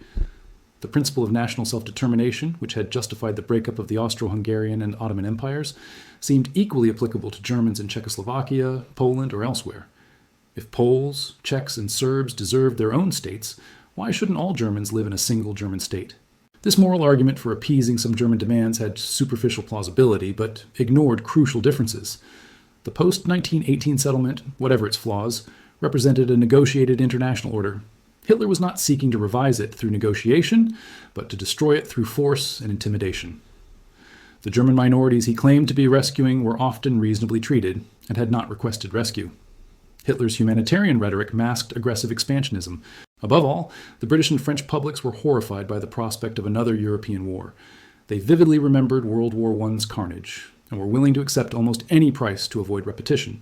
The principle of national self-determination, which had justified the breakup of the Austro-Hungarian and Ottoman empires, seemed equally applicable to Germans in Czechoslovakia, Poland, or elsewhere. If Poles, Czechs, and Serbs deserved their own states, why shouldn't all Germans live in a single German state? This moral argument for appeasing some German demands had superficial plausibility, but ignored crucial differences. The post-1918 settlement, whatever its flaws, represented a negotiated international order. Hitler was not seeking to revise it through negotiation, but to destroy it through force and intimidation. The German minorities he claimed to be rescuing were often reasonably treated and had not requested rescue. Hitler's humanitarian rhetoric masked aggressive expansionism. Above all, the British and French publics were horrified by the prospect of another European war. They vividly remembered World War I's carnage and were willing to accept almost any price to avoid repetition.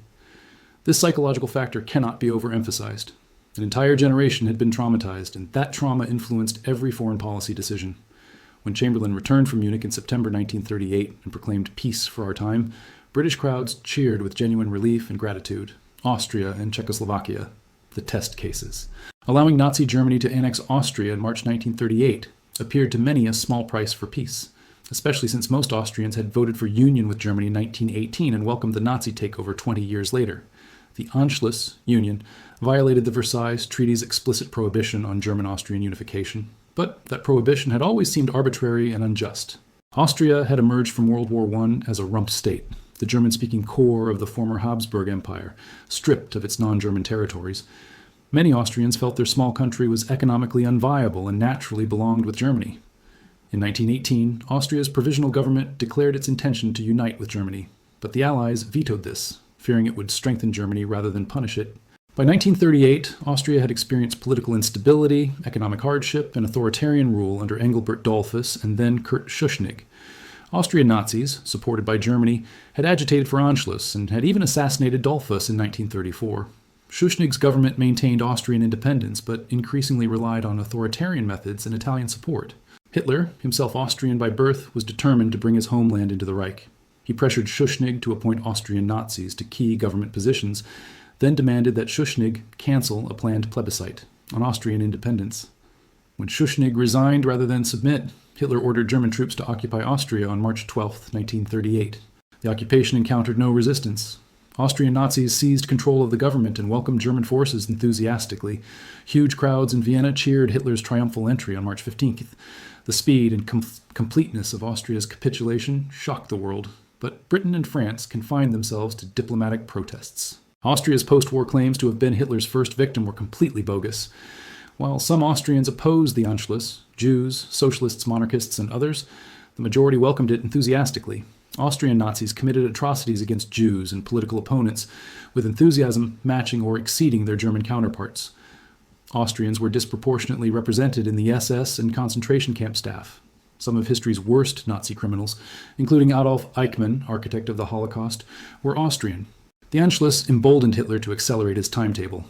This psychological factor cannot be overemphasized. An entire generation had been traumatized, and that trauma influenced every foreign policy decision. When Chamberlain returned from Munich in September 1938 and proclaimed peace for our time, British crowds cheered with genuine relief and gratitude. Austria and Czechoslovakia, the test cases. Allowing Nazi Germany to annex Austria in March 1938 appeared to many a small price for peace, especially since most Austrians had voted for union with Germany in 1918 and welcomed the Nazi takeover 20 years later. The Anschluss Union violated the Versailles Treaty's explicit prohibition on German-Austrian unification, but that prohibition had always seemed arbitrary and unjust. Austria had emerged from World War I as a rump state, the German-speaking core of the former Habsburg Empire, stripped of its non-German territories. Many Austrians felt their small country was economically unviable and naturally belonged with Germany. In 1918, Austria's provisional government declared its intention to unite with Germany, but the Allies vetoed this, fearing it would strengthen Germany rather than punish it. By 1938, Austria had experienced political instability, economic hardship, and authoritarian rule under Engelbert Dollfuss and then Kurt Schuschnigg. Austrian Nazis, supported by Germany, had agitated for Anschluss and had even assassinated Dollfuss in 1934. Schuschnigg's government maintained Austrian independence, but increasingly relied on authoritarian methods and Italian support. Hitler, himself Austrian by birth, was determined to bring his homeland into the Reich. He pressured Schuschnigg to appoint Austrian Nazis to key government positions, then demanded that Schuschnigg cancel a planned plebiscite on Austrian independence. When Schuschnigg resigned rather than submit, Hitler ordered German troops to occupy Austria on March 12, 1938. The occupation encountered no resistance. Austrian Nazis seized control of the government and welcomed German forces enthusiastically. Huge crowds in Vienna cheered Hitler's triumphal entry on March 15th. The speed and completeness of Austria's capitulation shocked the world, but Britain and France confined themselves to diplomatic protests. Austria's post-war claims to have been Hitler's first victim were completely bogus. While some Austrians opposed the Anschluss, Jews, socialists, monarchists, and others, the majority welcomed it enthusiastically. Austrian Nazis committed atrocities against Jews and political opponents, with enthusiasm matching or exceeding their German counterparts. Austrians were disproportionately represented in the SS and concentration camp staff. Some of history's worst Nazi criminals, including Adolf Eichmann, architect of the Holocaust, were Austrian. The Anschluss emboldened Hitler to accelerate his timetable.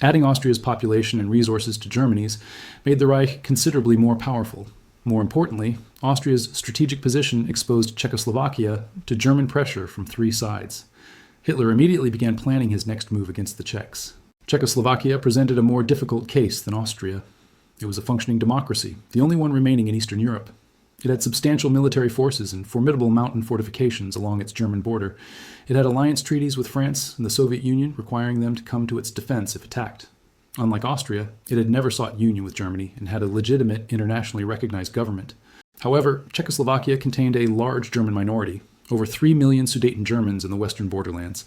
Adding Austria's population and resources to Germany's made the Reich considerably more powerful. More importantly, Austria's strategic position exposed Czechoslovakia to German pressure from three sides. Hitler immediately began planning his next move against the Czechs. Czechoslovakia presented a more difficult case than Austria. It was a functioning democracy, the only one remaining in Eastern Europe. It had substantial military forces and formidable mountain fortifications along its German border. It had alliance treaties with France and the Soviet Union requiring them to come to its defense if attacked. Unlike Austria, it had never sought union with Germany and had a legitimate, internationally recognized government. However, Czechoslovakia contained a large German minority, over 3 million Sudeten Germans in the western borderlands.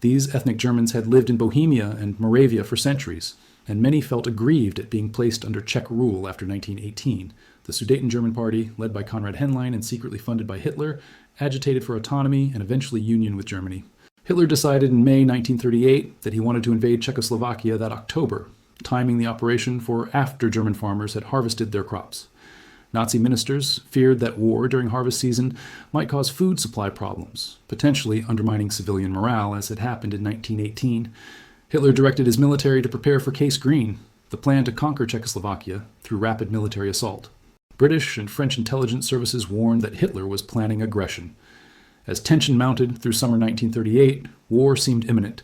These ethnic Germans had lived in Bohemia and Moravia for centuries, and many felt aggrieved at being placed under Czech rule after 1918. The Sudeten German Party, led by Konrad Henlein and secretly funded by Hitler, agitated for autonomy and eventually union with Germany. Hitler decided in May 1938 that he wanted to invade Czechoslovakia that October, timing the operation for after German farmers had harvested their crops. Nazi ministers feared that war during harvest season might cause food supply problems, potentially undermining civilian morale as had happened in 1918. Hitler directed his military to prepare for Case Green, the plan to conquer Czechoslovakia through rapid military assault. British and French intelligence services warned that Hitler was planning aggression. As tension mounted through summer 1938, war seemed imminent.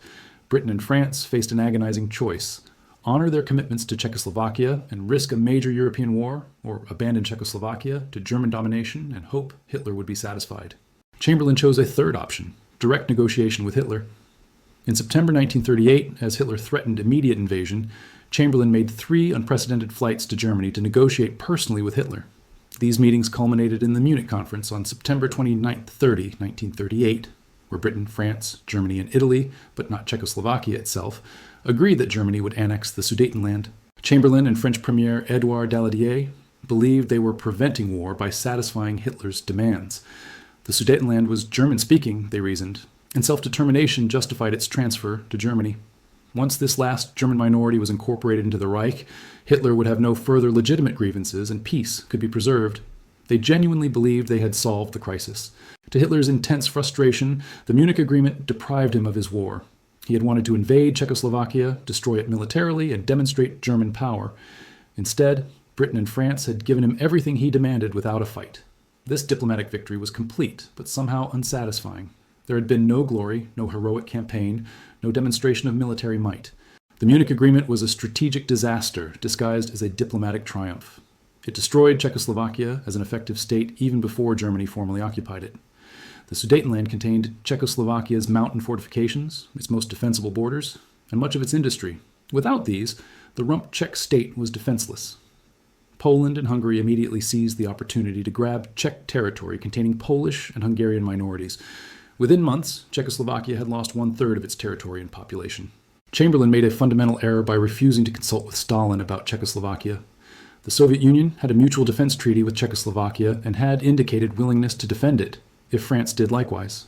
Britain and France faced an agonizing choice: honor their commitments to Czechoslovakia and risk a major European war, or abandon Czechoslovakia to German domination and hope Hitler would be satisfied. Chamberlain chose a third option: direct negotiation with Hitler. In September 1938, as Hitler threatened immediate invasion, Chamberlain made 3 unprecedented flights to Germany to negotiate personally with Hitler. These meetings culminated in the Munich Conference on September 29-30, 1938, where Britain, France, Germany, and Italy, but not Czechoslovakia itself, agreed that Germany would annex the Sudetenland. Chamberlain and French Premier Édouard Daladier believed they were preventing war by satisfying Hitler's demands. The Sudetenland was German-speaking, they reasoned, and self-determination justified its transfer to Germany. Once this last German minority was incorporated into the Reich, Hitler would have no further legitimate grievances and peace could be preserved. They genuinely believed they had solved the crisis. To Hitler's intense frustration, the Munich Agreement deprived him of his war. He had wanted to invade Czechoslovakia, destroy it militarily, and demonstrate German power. Instead, Britain and France had given him everything he demanded without a fight. This diplomatic victory was complete, but somehow unsatisfying. There had been no glory, no heroic campaign, no demonstration of military might. The Munich Agreement was a strategic disaster disguised as a diplomatic triumph. It destroyed Czechoslovakia as an effective state even before Germany formally occupied it. The Sudetenland contained Czechoslovakia's mountain fortifications, its most defensible borders, and much of its industry. Without these, the rump Czech state was defenseless. Poland and Hungary immediately seized the opportunity to grab Czech territory containing Polish and Hungarian minorities. Within months, Czechoslovakia had lost 1/3 of its territory and population. Chamberlain made a fundamental error by refusing to consult with Stalin about Czechoslovakia. The Soviet Union had a mutual defense treaty with Czechoslovakia and had indicated willingness to defend it, if France did likewise.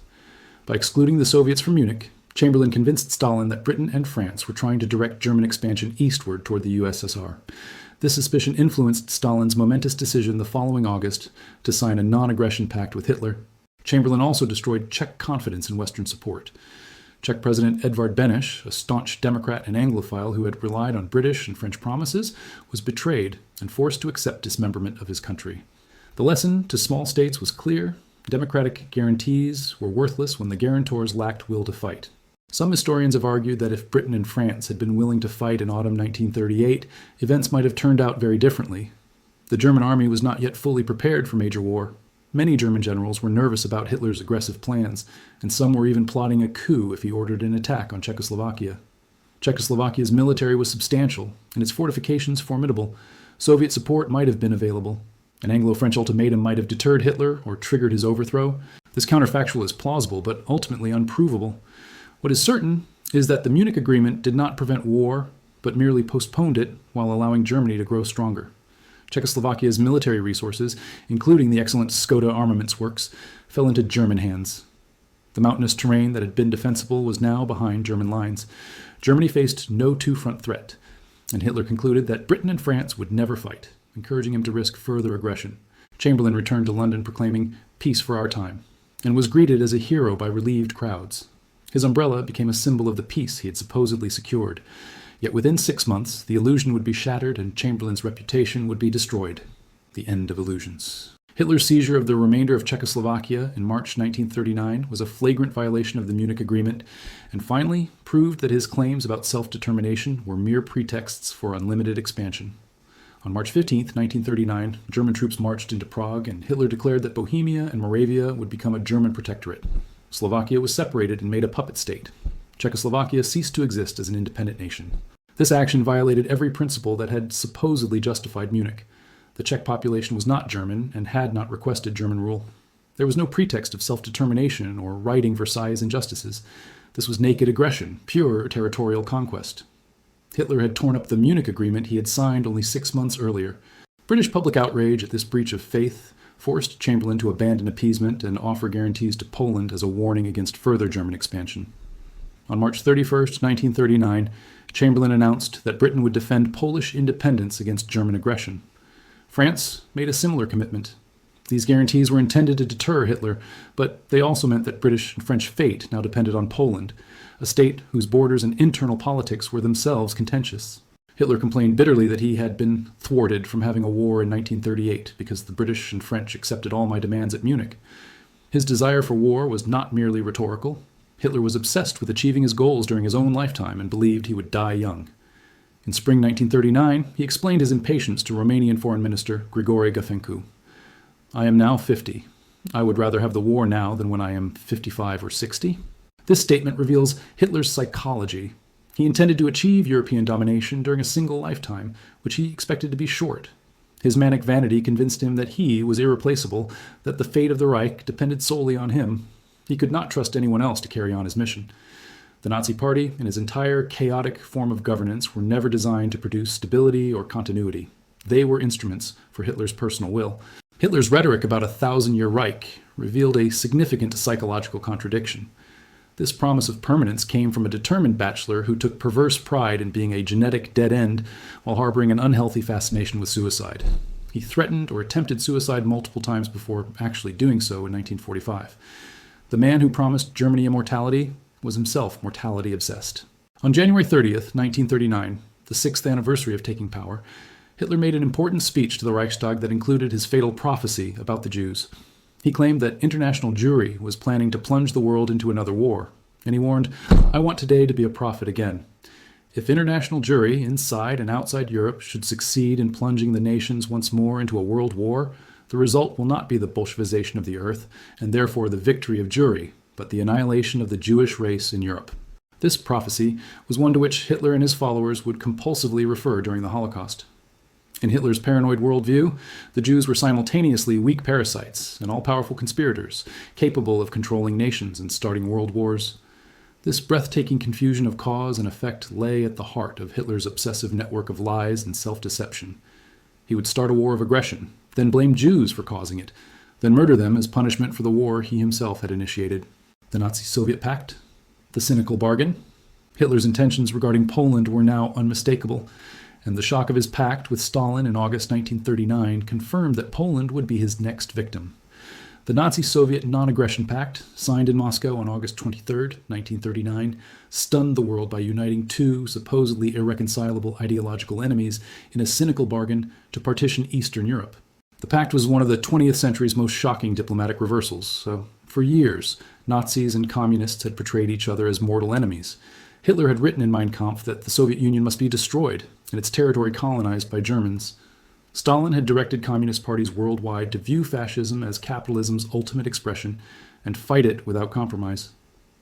By excluding the Soviets from Munich, Chamberlain convinced Stalin that Britain and France were trying to direct German expansion eastward toward the USSR. This suspicion influenced Stalin's momentous decision the following August to sign a non-aggression pact with Hitler. Chamberlain also destroyed Czech confidence in Western support. Czech President Edvard Beneš, a staunch Democrat and Anglophile who had relied on British and French promises, was betrayed and forced to accept dismemberment of his country. The lesson to small states was clear: democratic guarantees were worthless when the guarantors lacked will to fight. Some historians have argued that if Britain and France had been willing to fight in autumn 1938, events might have turned out very differently. The German army was not yet fully prepared for major war. Many German generals were nervous about Hitler's aggressive plans, and some were even plotting a coup if he ordered an attack on Czechoslovakia. Czechoslovakia's military was substantial, and its fortifications formidable. Soviet support might have been available. An Anglo-French ultimatum might have deterred Hitler or triggered his overthrow. This counterfactual is plausible, but ultimately unprovable. What is certain is that the Munich Agreement did not prevent war, but merely postponed it while allowing Germany to grow stronger. Czechoslovakia's military resources, including the excellent Skoda armaments works, fell into German hands. The mountainous terrain that had been defensible was now behind German lines. Germany faced no two-front threat. and Hitler concluded that Britain and France would never fight, encouraging him to risk further aggression. Chamberlain returned to London proclaiming "Peace for our time," and was greeted as a hero by relieved crowds. His umbrella became a symbol of the peace he had supposedly secured. Yet within 6 months, the illusion would be shattered and Chamberlain's reputation would be destroyed. The end of illusions. Hitler's seizure of the remainder of Czechoslovakia in March 1939 was a flagrant violation of the Munich Agreement, and finally proved that his claims about self-determination were mere pretexts for unlimited expansion. On March 15, 1939, German troops marched into Prague, and Hitler declared that Bohemia and Moravia would become a German protectorate. Slovakia was separated and made a puppet state. Czechoslovakia ceased to exist as an independent nation. This action violated every principle that had supposedly justified Munich. The Czech population was not German and had not requested German rule. There was no pretext of self-determination or righting Versailles injustices. This was naked aggression, pure territorial conquest. Hitler had torn up the Munich Agreement he had signed only 6 months earlier. British public outrage at this breach of faith forced Chamberlain to abandon appeasement and offer guarantees to Poland as a warning against further German expansion. On March 31, 1939, Chamberlain announced that Britain would defend Polish independence against German aggression. France made a similar commitment. These guarantees were intended to deter Hitler, but they also meant that British and French fate now depended on Poland, a state whose borders and internal politics were themselves contentious. Hitler complained bitterly that he had been thwarted from having a war in 1938 because the British and French accepted all my demands at Munich. His desire for war was not merely rhetorical. Hitler was obsessed with achieving his goals during his own lifetime and believed he would die young. In spring 1939, he explained his impatience to Romanian Foreign Minister Grigore Gafencu. "I am now 50. I would rather have the war now than when I am 55 or 60. This statement reveals Hitler's psychology. He intended to achieve European domination during a single lifetime, which he expected to be short. His manic vanity convinced him that he was irreplaceable, that the fate of the Reich depended solely on him. He could not trust anyone else to carry on his mission. The Nazi Party and its entire chaotic form of governance were never designed to produce stability or continuity. They were instruments for Hitler's personal will. Hitler's rhetoric about a 1,000-year Reich revealed a significant psychological contradiction. This promise of permanence came from a determined bachelor who took perverse pride in being a genetic dead end while harboring an unhealthy fascination with suicide. He threatened or attempted suicide multiple times before actually doing so in 1945. The man who promised Germany immortality was himself mortality obsessed. On January 30th, 1939, the 6th anniversary of taking power, Hitler made an important speech to the Reichstag that included his fatal prophecy about the Jews. He claimed that international Jewry was planning to plunge the world into another war, and he warned, "I want today to be a prophet again. If international Jewry inside and outside Europe should succeed in plunging the nations once more into a world war, the result will not be the Bolshevization of the earth, and therefore the victory of Jewry, but the annihilation of the Jewish race in Europe." This prophecy was one to which Hitler and his followers would compulsively refer during the Holocaust. In Hitler's paranoid worldview, the Jews were simultaneously weak parasites and all-powerful conspirators, capable of controlling nations and starting world wars. This breathtaking confusion of cause and effect lay at the heart of Hitler's obsessive network of lies and self-deception. He would start a war of aggression, then blame Jews for causing it, then murder them as punishment for the war he himself had initiated. The Nazi-Soviet Pact, the cynical bargain. Hitler's intentions regarding Poland were now unmistakable, and the shock of his pact with Stalin in August 1939 confirmed that Poland would be his next victim. The Nazi-Soviet Non-Aggression Pact, signed in Moscow on August 23, 1939, stunned the world by uniting two supposedly irreconcilable ideological enemies in a cynical bargain to partition Eastern Europe. The pact was one of the 20th century's most shocking diplomatic reversals, so for years, Nazis and communists had portrayed each other as mortal enemies. Hitler had written in Mein Kampf that the Soviet Union must be destroyed and its territory colonized by Germans. Stalin had directed communist parties worldwide to view fascism as capitalism's ultimate expression and fight it without compromise.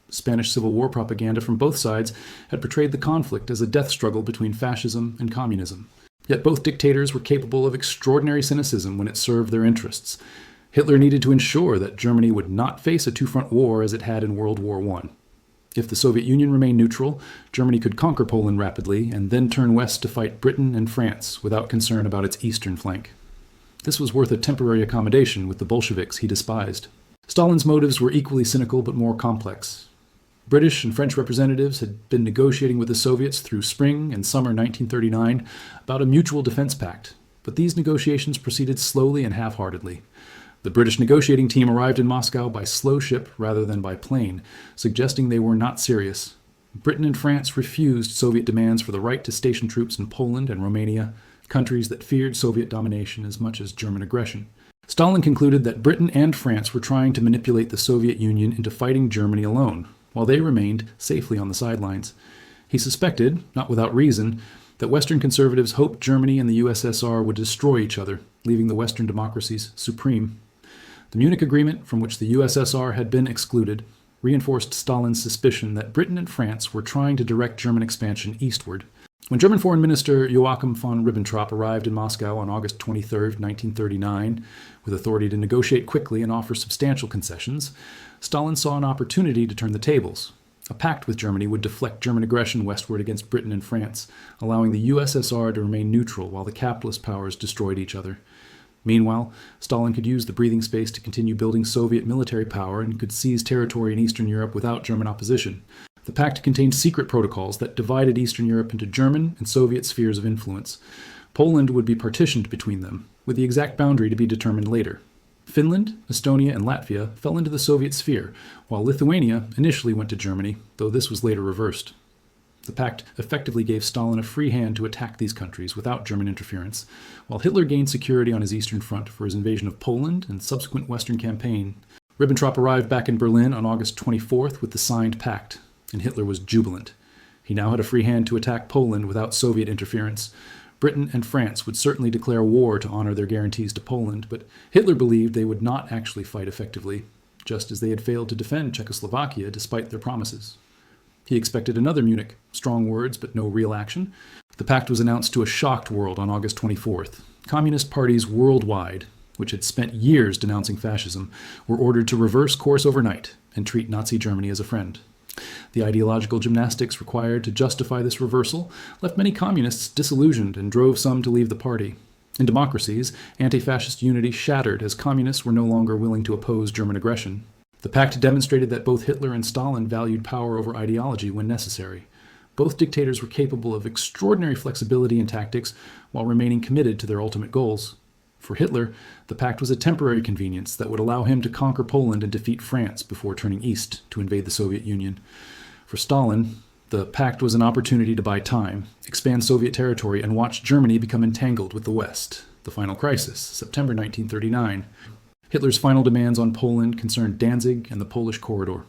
Spanish Civil War propaganda from both sides had portrayed the conflict as a death struggle between fascism and communism. Yet both dictators were capable of extraordinary cynicism when it served their interests. Hitler needed to ensure that Germany would not face a two-front war as it had in World War I. If the Soviet Union remained neutral, Germany could conquer Poland rapidly and then turn west to fight Britain and France without concern about its eastern flank. This was worth a temporary accommodation with the Bolsheviks he despised. Stalin's motives were equally cynical but more complex. British and French representatives had been negotiating with the Soviets through spring and summer 1939 about a mutual defense pact, but these negotiations proceeded slowly and half-heartedly. The British negotiating team arrived in Moscow by slow ship rather than by plane, suggesting they were not serious. Britain and France refused Soviet demands for the right to station troops in Poland and Romania, countries that feared Soviet domination as much as German aggression. Stalin concluded that Britain and France were trying to manipulate the Soviet Union into fighting Germany alone, while they remained safely on the sidelines. He suspected, not without reason, that Western conservatives hoped Germany and the USSR would destroy each other, leaving the Western democracies supreme. The Munich Agreement, from which the USSR had been excluded, reinforced Stalin's suspicion that Britain and France were trying to direct German expansion eastward. When German Foreign Minister Joachim von Ribbentrop arrived in Moscow on August 23, 1939, with authority to negotiate quickly and offer substantial concessions, Stalin saw an opportunity to turn the tables. A pact with Germany would deflect German aggression westward against Britain and France, allowing the USSR to remain neutral while the capitalist powers destroyed each other. Meanwhile, Stalin could use the breathing space to continue building Soviet military power and could seize territory in Eastern Europe without German opposition. The pact contained secret protocols that divided Eastern Europe into German and Soviet spheres of influence. Poland would be partitioned between them, with the exact boundary to be determined later. Finland, Estonia, and Latvia fell into the Soviet sphere, while Lithuania initially went to Germany, though this was later reversed. The pact effectively gave Stalin a free hand to attack these countries without German interference, while Hitler gained security on his eastern front for his invasion of Poland and subsequent Western campaign. Ribbentrop arrived back in Berlin on August 24th with the signed pact, and Hitler was jubilant. He now had a free hand to attack Poland without Soviet interference. Britain and France would certainly declare war to honor their guarantees to Poland, but Hitler believed they would not actually fight effectively, just as they had failed to defend Czechoslovakia despite their promises. He expected another Munich, strong words but no real action. The pact was announced to a shocked world on August 24th. Communist parties worldwide, which had spent years denouncing fascism, were ordered to reverse course overnight and treat Nazi Germany as a friend. The ideological gymnastics required to justify this reversal left many communists disillusioned and drove some to leave the party. In democracies, anti-fascist unity shattered as communists were no longer willing to oppose German aggression. The pact demonstrated that both Hitler and Stalin valued power over ideology when necessary. Both dictators were capable of extraordinary flexibility in tactics while remaining committed to their ultimate goals. For Hitler, the pact was a temporary convenience that would allow him to conquer Poland and defeat France before turning east to invade the Soviet Union. For Stalin, the pact was an opportunity to buy time, expand Soviet territory, and watch Germany become entangled with the West. The final crisis, September 1939. Hitler's final demands on Poland concerned Danzig and the Polish corridor.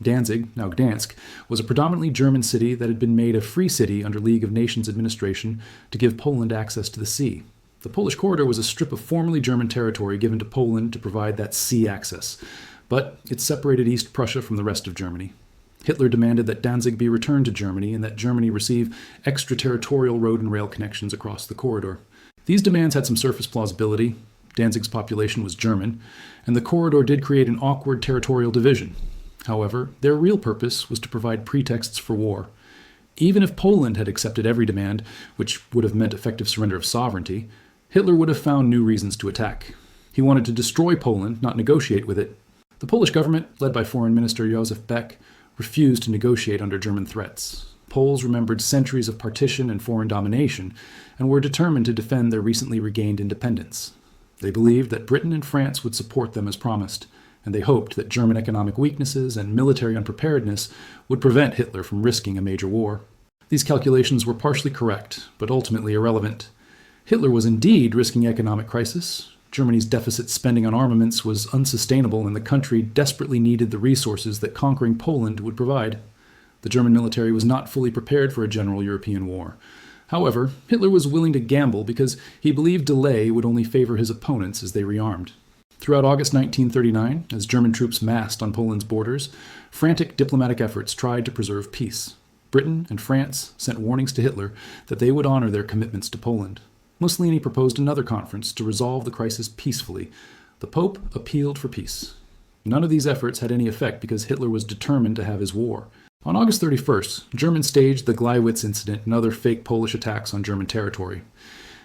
Danzig, now Gdansk, was a predominantly German city that had been made a free city under League of Nations administration to give Poland access to the sea. The Polish corridor was a strip of formerly German territory given to Poland to provide that sea access, but it separated East Prussia from the rest of Germany. Hitler demanded that Danzig be returned to Germany and that Germany receive extraterritorial road and rail connections across the corridor. These demands had some surface plausibility. Danzig's population was German, and the corridor did create an awkward territorial division. However, their real purpose was to provide pretexts for war. Even if Poland had accepted every demand, which would have meant effective surrender of sovereignty, Hitler would have found new reasons to attack. He wanted to destroy Poland, not negotiate with it. The Polish government, led by Foreign Minister Józef Beck, refused to negotiate under German threats. Poles remembered centuries of partition and foreign domination, and were determined to defend their recently regained independence. They believed that Britain and France would support them as promised, and they hoped that German economic weaknesses and military unpreparedness would prevent Hitler from risking a major war. These calculations were partially correct, but ultimately irrelevant. Hitler was indeed risking economic crisis. Germany's deficit spending on armaments was unsustainable, and the country desperately needed the resources that conquering Poland would provide. The German military was not fully prepared for a general European war. However, Hitler was willing to gamble because he believed delay would only favor his opponents as they rearmed. Throughout August 1939, as German troops massed on Poland's borders, frantic diplomatic efforts tried to preserve peace. Britain and France sent warnings to Hitler that they would honor their commitments to Poland. Mussolini proposed another conference to resolve the crisis peacefully. The Pope appealed for peace. None of these efforts had any effect because Hitler was determined to have his war. On August 31st, Germans staged the Gleiwitz incident and other fake Polish attacks on German territory.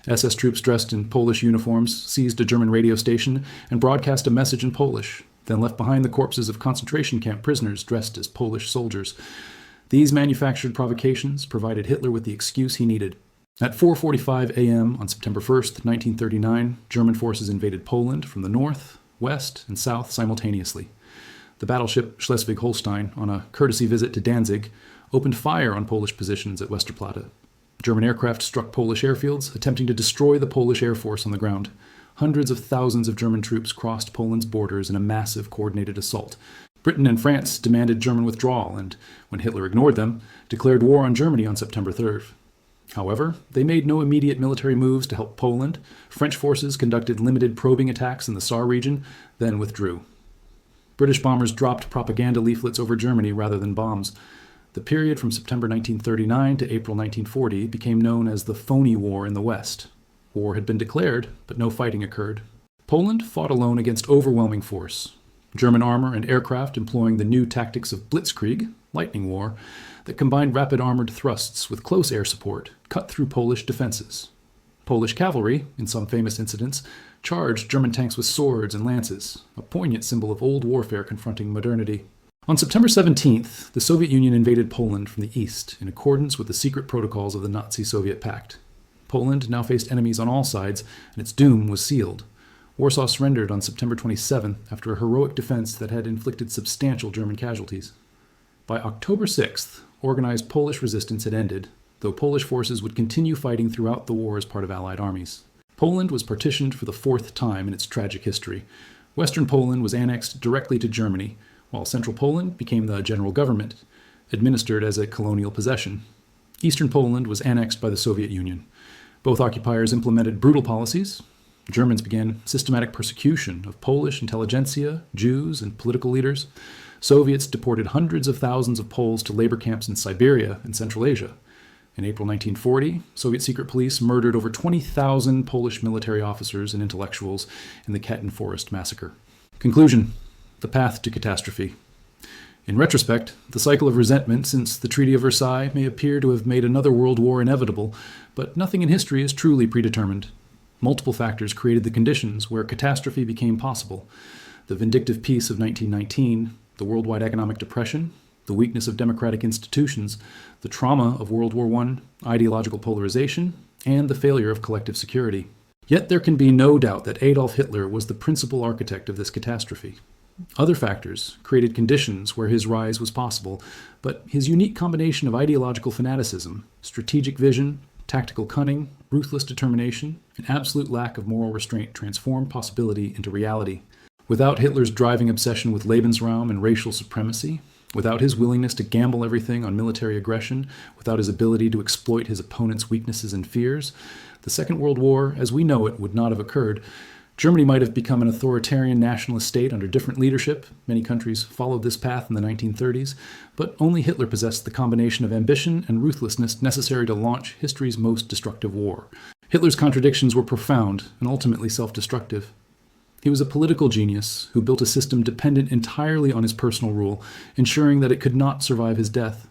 SS troops dressed in Polish uniforms seized a German radio station and broadcast a message in Polish. then left behind the corpses of concentration camp prisoners dressed as Polish soldiers. These manufactured provocations provided Hitler with the excuse he needed. At 4:45 a.m. on September 1st, 1939, German forces invaded Poland from the north, west, and south simultaneously. The battleship Schleswig-Holstein, on a courtesy visit to Danzig, opened fire on Polish positions at Westerplatte. German aircraft struck Polish airfields, attempting to destroy the Polish Air Force on the ground. Hundreds of thousands of German troops crossed Poland's borders in a massive coordinated assault. Britain and France demanded German withdrawal and, when Hitler ignored them, declared war on Germany on September 3rd. However, they made no immediate military moves to help Poland. French forces conducted limited probing attacks in the Saar region, then withdrew. British bombers dropped propaganda leaflets over Germany rather than bombs. The period from September 1939 to April 1940 became known as the Phony War in the West. War had been declared, but no fighting occurred. Poland fought alone against overwhelming force. German armor and aircraft employing the new tactics of blitzkrieg, lightning war, that combined rapid armored thrusts with close air support, cut through Polish defenses. Polish cavalry, in some famous incidents, charged German tanks with swords and lances, a poignant symbol of old warfare confronting modernity. On September 17th, the Soviet Union invaded Poland from the east in accordance with the secret protocols of the Nazi-Soviet Pact. Poland now faced enemies on all sides, and its doom was sealed. Warsaw surrendered on September 27th after a heroic defense that had inflicted substantial German casualties. By October 6th, organized Polish resistance had ended, though Polish forces would continue fighting throughout the war as part of Allied armies. Poland was partitioned for the fourth time in its tragic history. Western Poland was annexed directly to Germany, while Central Poland became the general government, administered as a colonial possession. Eastern Poland was annexed by the Soviet Union. Both occupiers implemented brutal policies. Germans began systematic persecution of Polish intelligentsia, Jews, and political leaders. Soviets deported hundreds of thousands of Poles to labor camps in Siberia and Central Asia. In April 1940, Soviet secret police murdered over 20,000 Polish military officers and intellectuals in the Katyn Forest massacre. Conclusion: the path to catastrophe. In retrospect, the cycle of resentment since the Treaty of Versailles may appear to have made another world war inevitable, but nothing in history is truly predetermined. Multiple factors created the conditions where catastrophe became possible. The vindictive peace of 1919, the worldwide economic depression, the weakness of democratic institutions, the trauma of World War I, ideological polarization, and the failure of collective security. Yet there can be no doubt that Adolf Hitler was the principal architect of this catastrophe. Other factors created conditions where his rise was possible, but his unique combination of ideological fanaticism, strategic vision, tactical cunning, ruthless determination, and absolute lack of moral restraint transformed possibility into reality. Without Hitler's driving obsession with Lebensraum and racial supremacy, without his willingness to gamble everything on military aggression, without his ability to exploit his opponent's weaknesses and fears, the Second World War, as we know it, would not have occurred. Germany might have become an authoritarian nationalist state under different leadership. Many countries followed this path in the 1930s, but only Hitler possessed the combination of ambition and ruthlessness necessary to launch history's most destructive war. Hitler's contradictions were profound and ultimately self-destructive. He was a political genius who built a system dependent entirely on his personal rule, ensuring that it could not survive his death.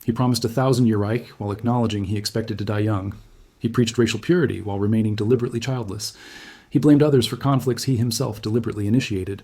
He promised a 1,000-year Reich while acknowledging he expected to die young. He preached racial purity while remaining deliberately childless. He blamed others for conflicts he himself deliberately initiated.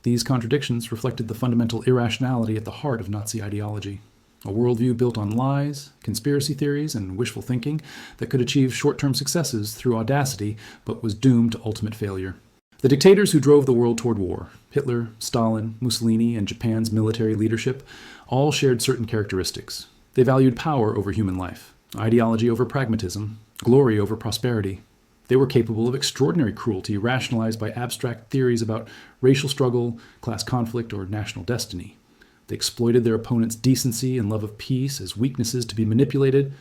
These contradictions reflected the fundamental irrationality at the heart of Nazi ideology, a worldview built on lies, conspiracy theories, and wishful thinking that could achieve short-term successes through audacity, but was doomed to ultimate failure. The dictators who drove the world toward war, Hitler, Stalin, Mussolini, and Japan's military leadership, all shared certain characteristics. They valued power over human life, ideology over pragmatism, glory over prosperity. They were capable of extraordinary cruelty rationalized by abstract theories about racial struggle, class conflict, or national destiny. They exploited their opponents' decency and love of peace as weaknesses to be manipulated,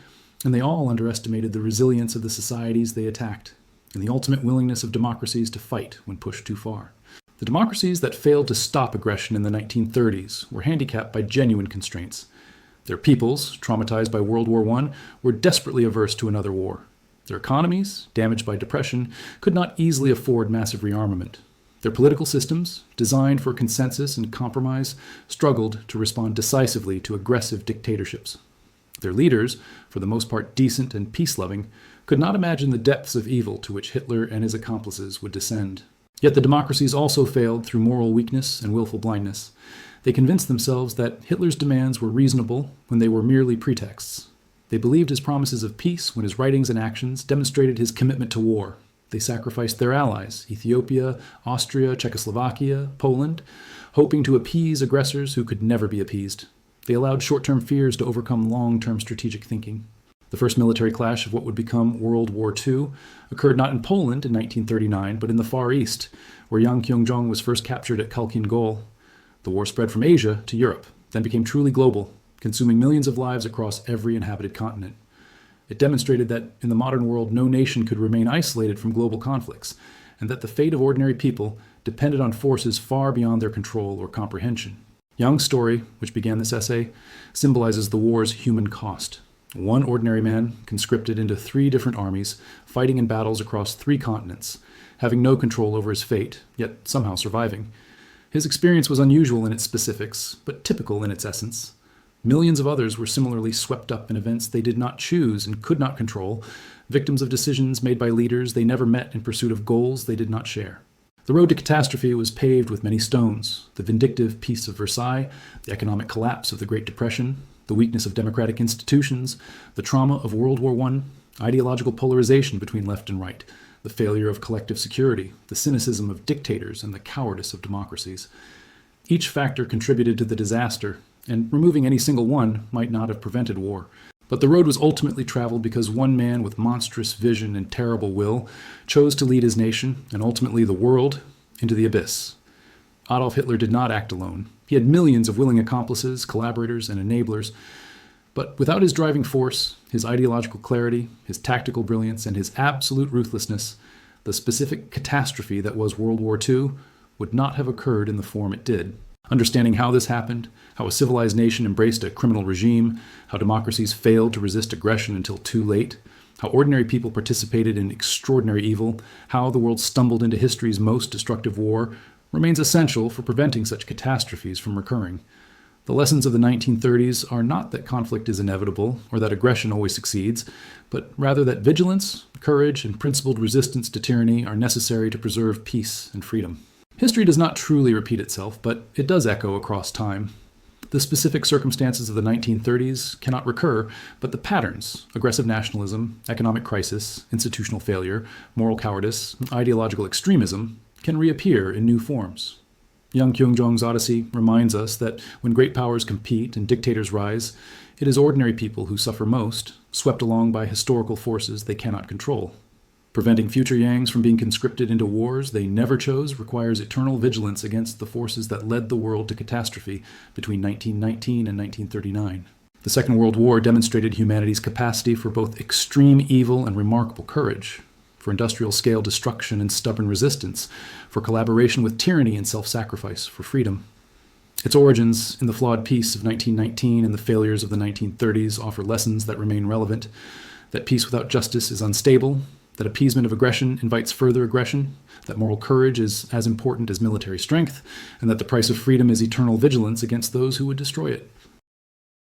and they all underestimated the resilience of the societies they attacked and the ultimate willingness of democracies to fight when pushed too far. The democracies that failed to stop aggression in the 1930s were handicapped by genuine constraints. Their peoples, traumatized by World War I, were desperately averse to another war. Their economies, damaged by depression, could not easily afford massive rearmament. Their political systems, designed for consensus and compromise, struggled to respond decisively to aggressive dictatorships. Their leaders, for the most part decent and peace-loving, could not imagine the depths of evil to which Hitler and his accomplices would descend. Yet the democracies also failed through moral weakness and willful blindness. They convinced themselves that Hitler's demands were reasonable when they were merely pretexts. They believed his promises of peace when his writings and actions demonstrated his commitment to war. They sacrificed their allies, Ethiopia, Austria, Czechoslovakia, Poland, hoping to appease aggressors who could never be appeased. They allowed short-term fears to overcome long-term strategic thinking. The first military clash of what would become World War II occurred not in Poland in 1939, but in the Far East, where Yang Kyoungjong was first captured at Khalkhin Gol. The war spread from Asia to Europe, then became truly global, consuming millions of lives across every inhabited continent. It demonstrated that in the modern world, no nation could remain isolated from global conflicts, and that the fate of ordinary people depended on forces far beyond their control or comprehension. Yang's story, which began this essay, symbolizes the war's human cost. One ordinary man conscripted into 3 different armies, fighting in battles across 3 continents, having no control over his fate, yet somehow surviving. His experience was unusual in its specifics, but typical in its essence. Millions of others were similarly swept up in events they did not choose and could not control, victims of decisions made by leaders they never met in pursuit of goals they did not share. The road to catastrophe was paved with many stones: the vindictive Peace of Versailles, the economic collapse of the Great Depression, the weakness of democratic institutions, the trauma of World War I, ideological polarization between left and right, the failure of collective security, the cynicism of dictators, and the cowardice of democracies. Each factor contributed to the disaster, and removing any single one might not have prevented war. But the road was ultimately traveled because one man with monstrous vision and terrible will chose to lead his nation, and ultimately the world, into the abyss. Adolf Hitler did not act alone. He had millions of willing accomplices, collaborators, and enablers. But without his driving force, his ideological clarity, his tactical brilliance, and his absolute ruthlessness, the specific catastrophe that was World War II would not have occurred in the form it did. Understanding how this happened, how a civilized nation embraced a criminal regime, how democracies failed to resist aggression until too late, how ordinary people participated in extraordinary evil, how the world stumbled into history's most destructive war, remains essential for preventing such catastrophes from recurring. The lessons of the 1930s are not that conflict is inevitable or that aggression always succeeds, but rather that vigilance, courage, and principled resistance to tyranny are necessary to preserve peace and freedom. History does not truly repeat itself, but it does echo across time. The specific circumstances of the 1930s cannot recur, but the patterns, aggressive nationalism, economic crisis, institutional failure, moral cowardice, ideological extremism, can reappear in new forms. Yang Kyoungjong's Odyssey reminds us that when great powers compete and dictators rise, it is ordinary people who suffer most, swept along by historical forces they cannot control. Preventing future Yangs from being conscripted into wars they never chose requires eternal vigilance against the forces that led the world to catastrophe between 1919 and 1939. The Second World War demonstrated humanity's capacity for both extreme evil and remarkable courage, for industrial-scale destruction and stubborn resistance, for collaboration with tyranny and self-sacrifice for freedom. Its origins in the flawed peace of 1919 and the failures of the 1930s offer lessons that remain relevant: that peace without justice is unstable, that appeasement of aggression invites further aggression, that moral courage is as important as military strength, and that the price of freedom is eternal vigilance against those who would destroy it.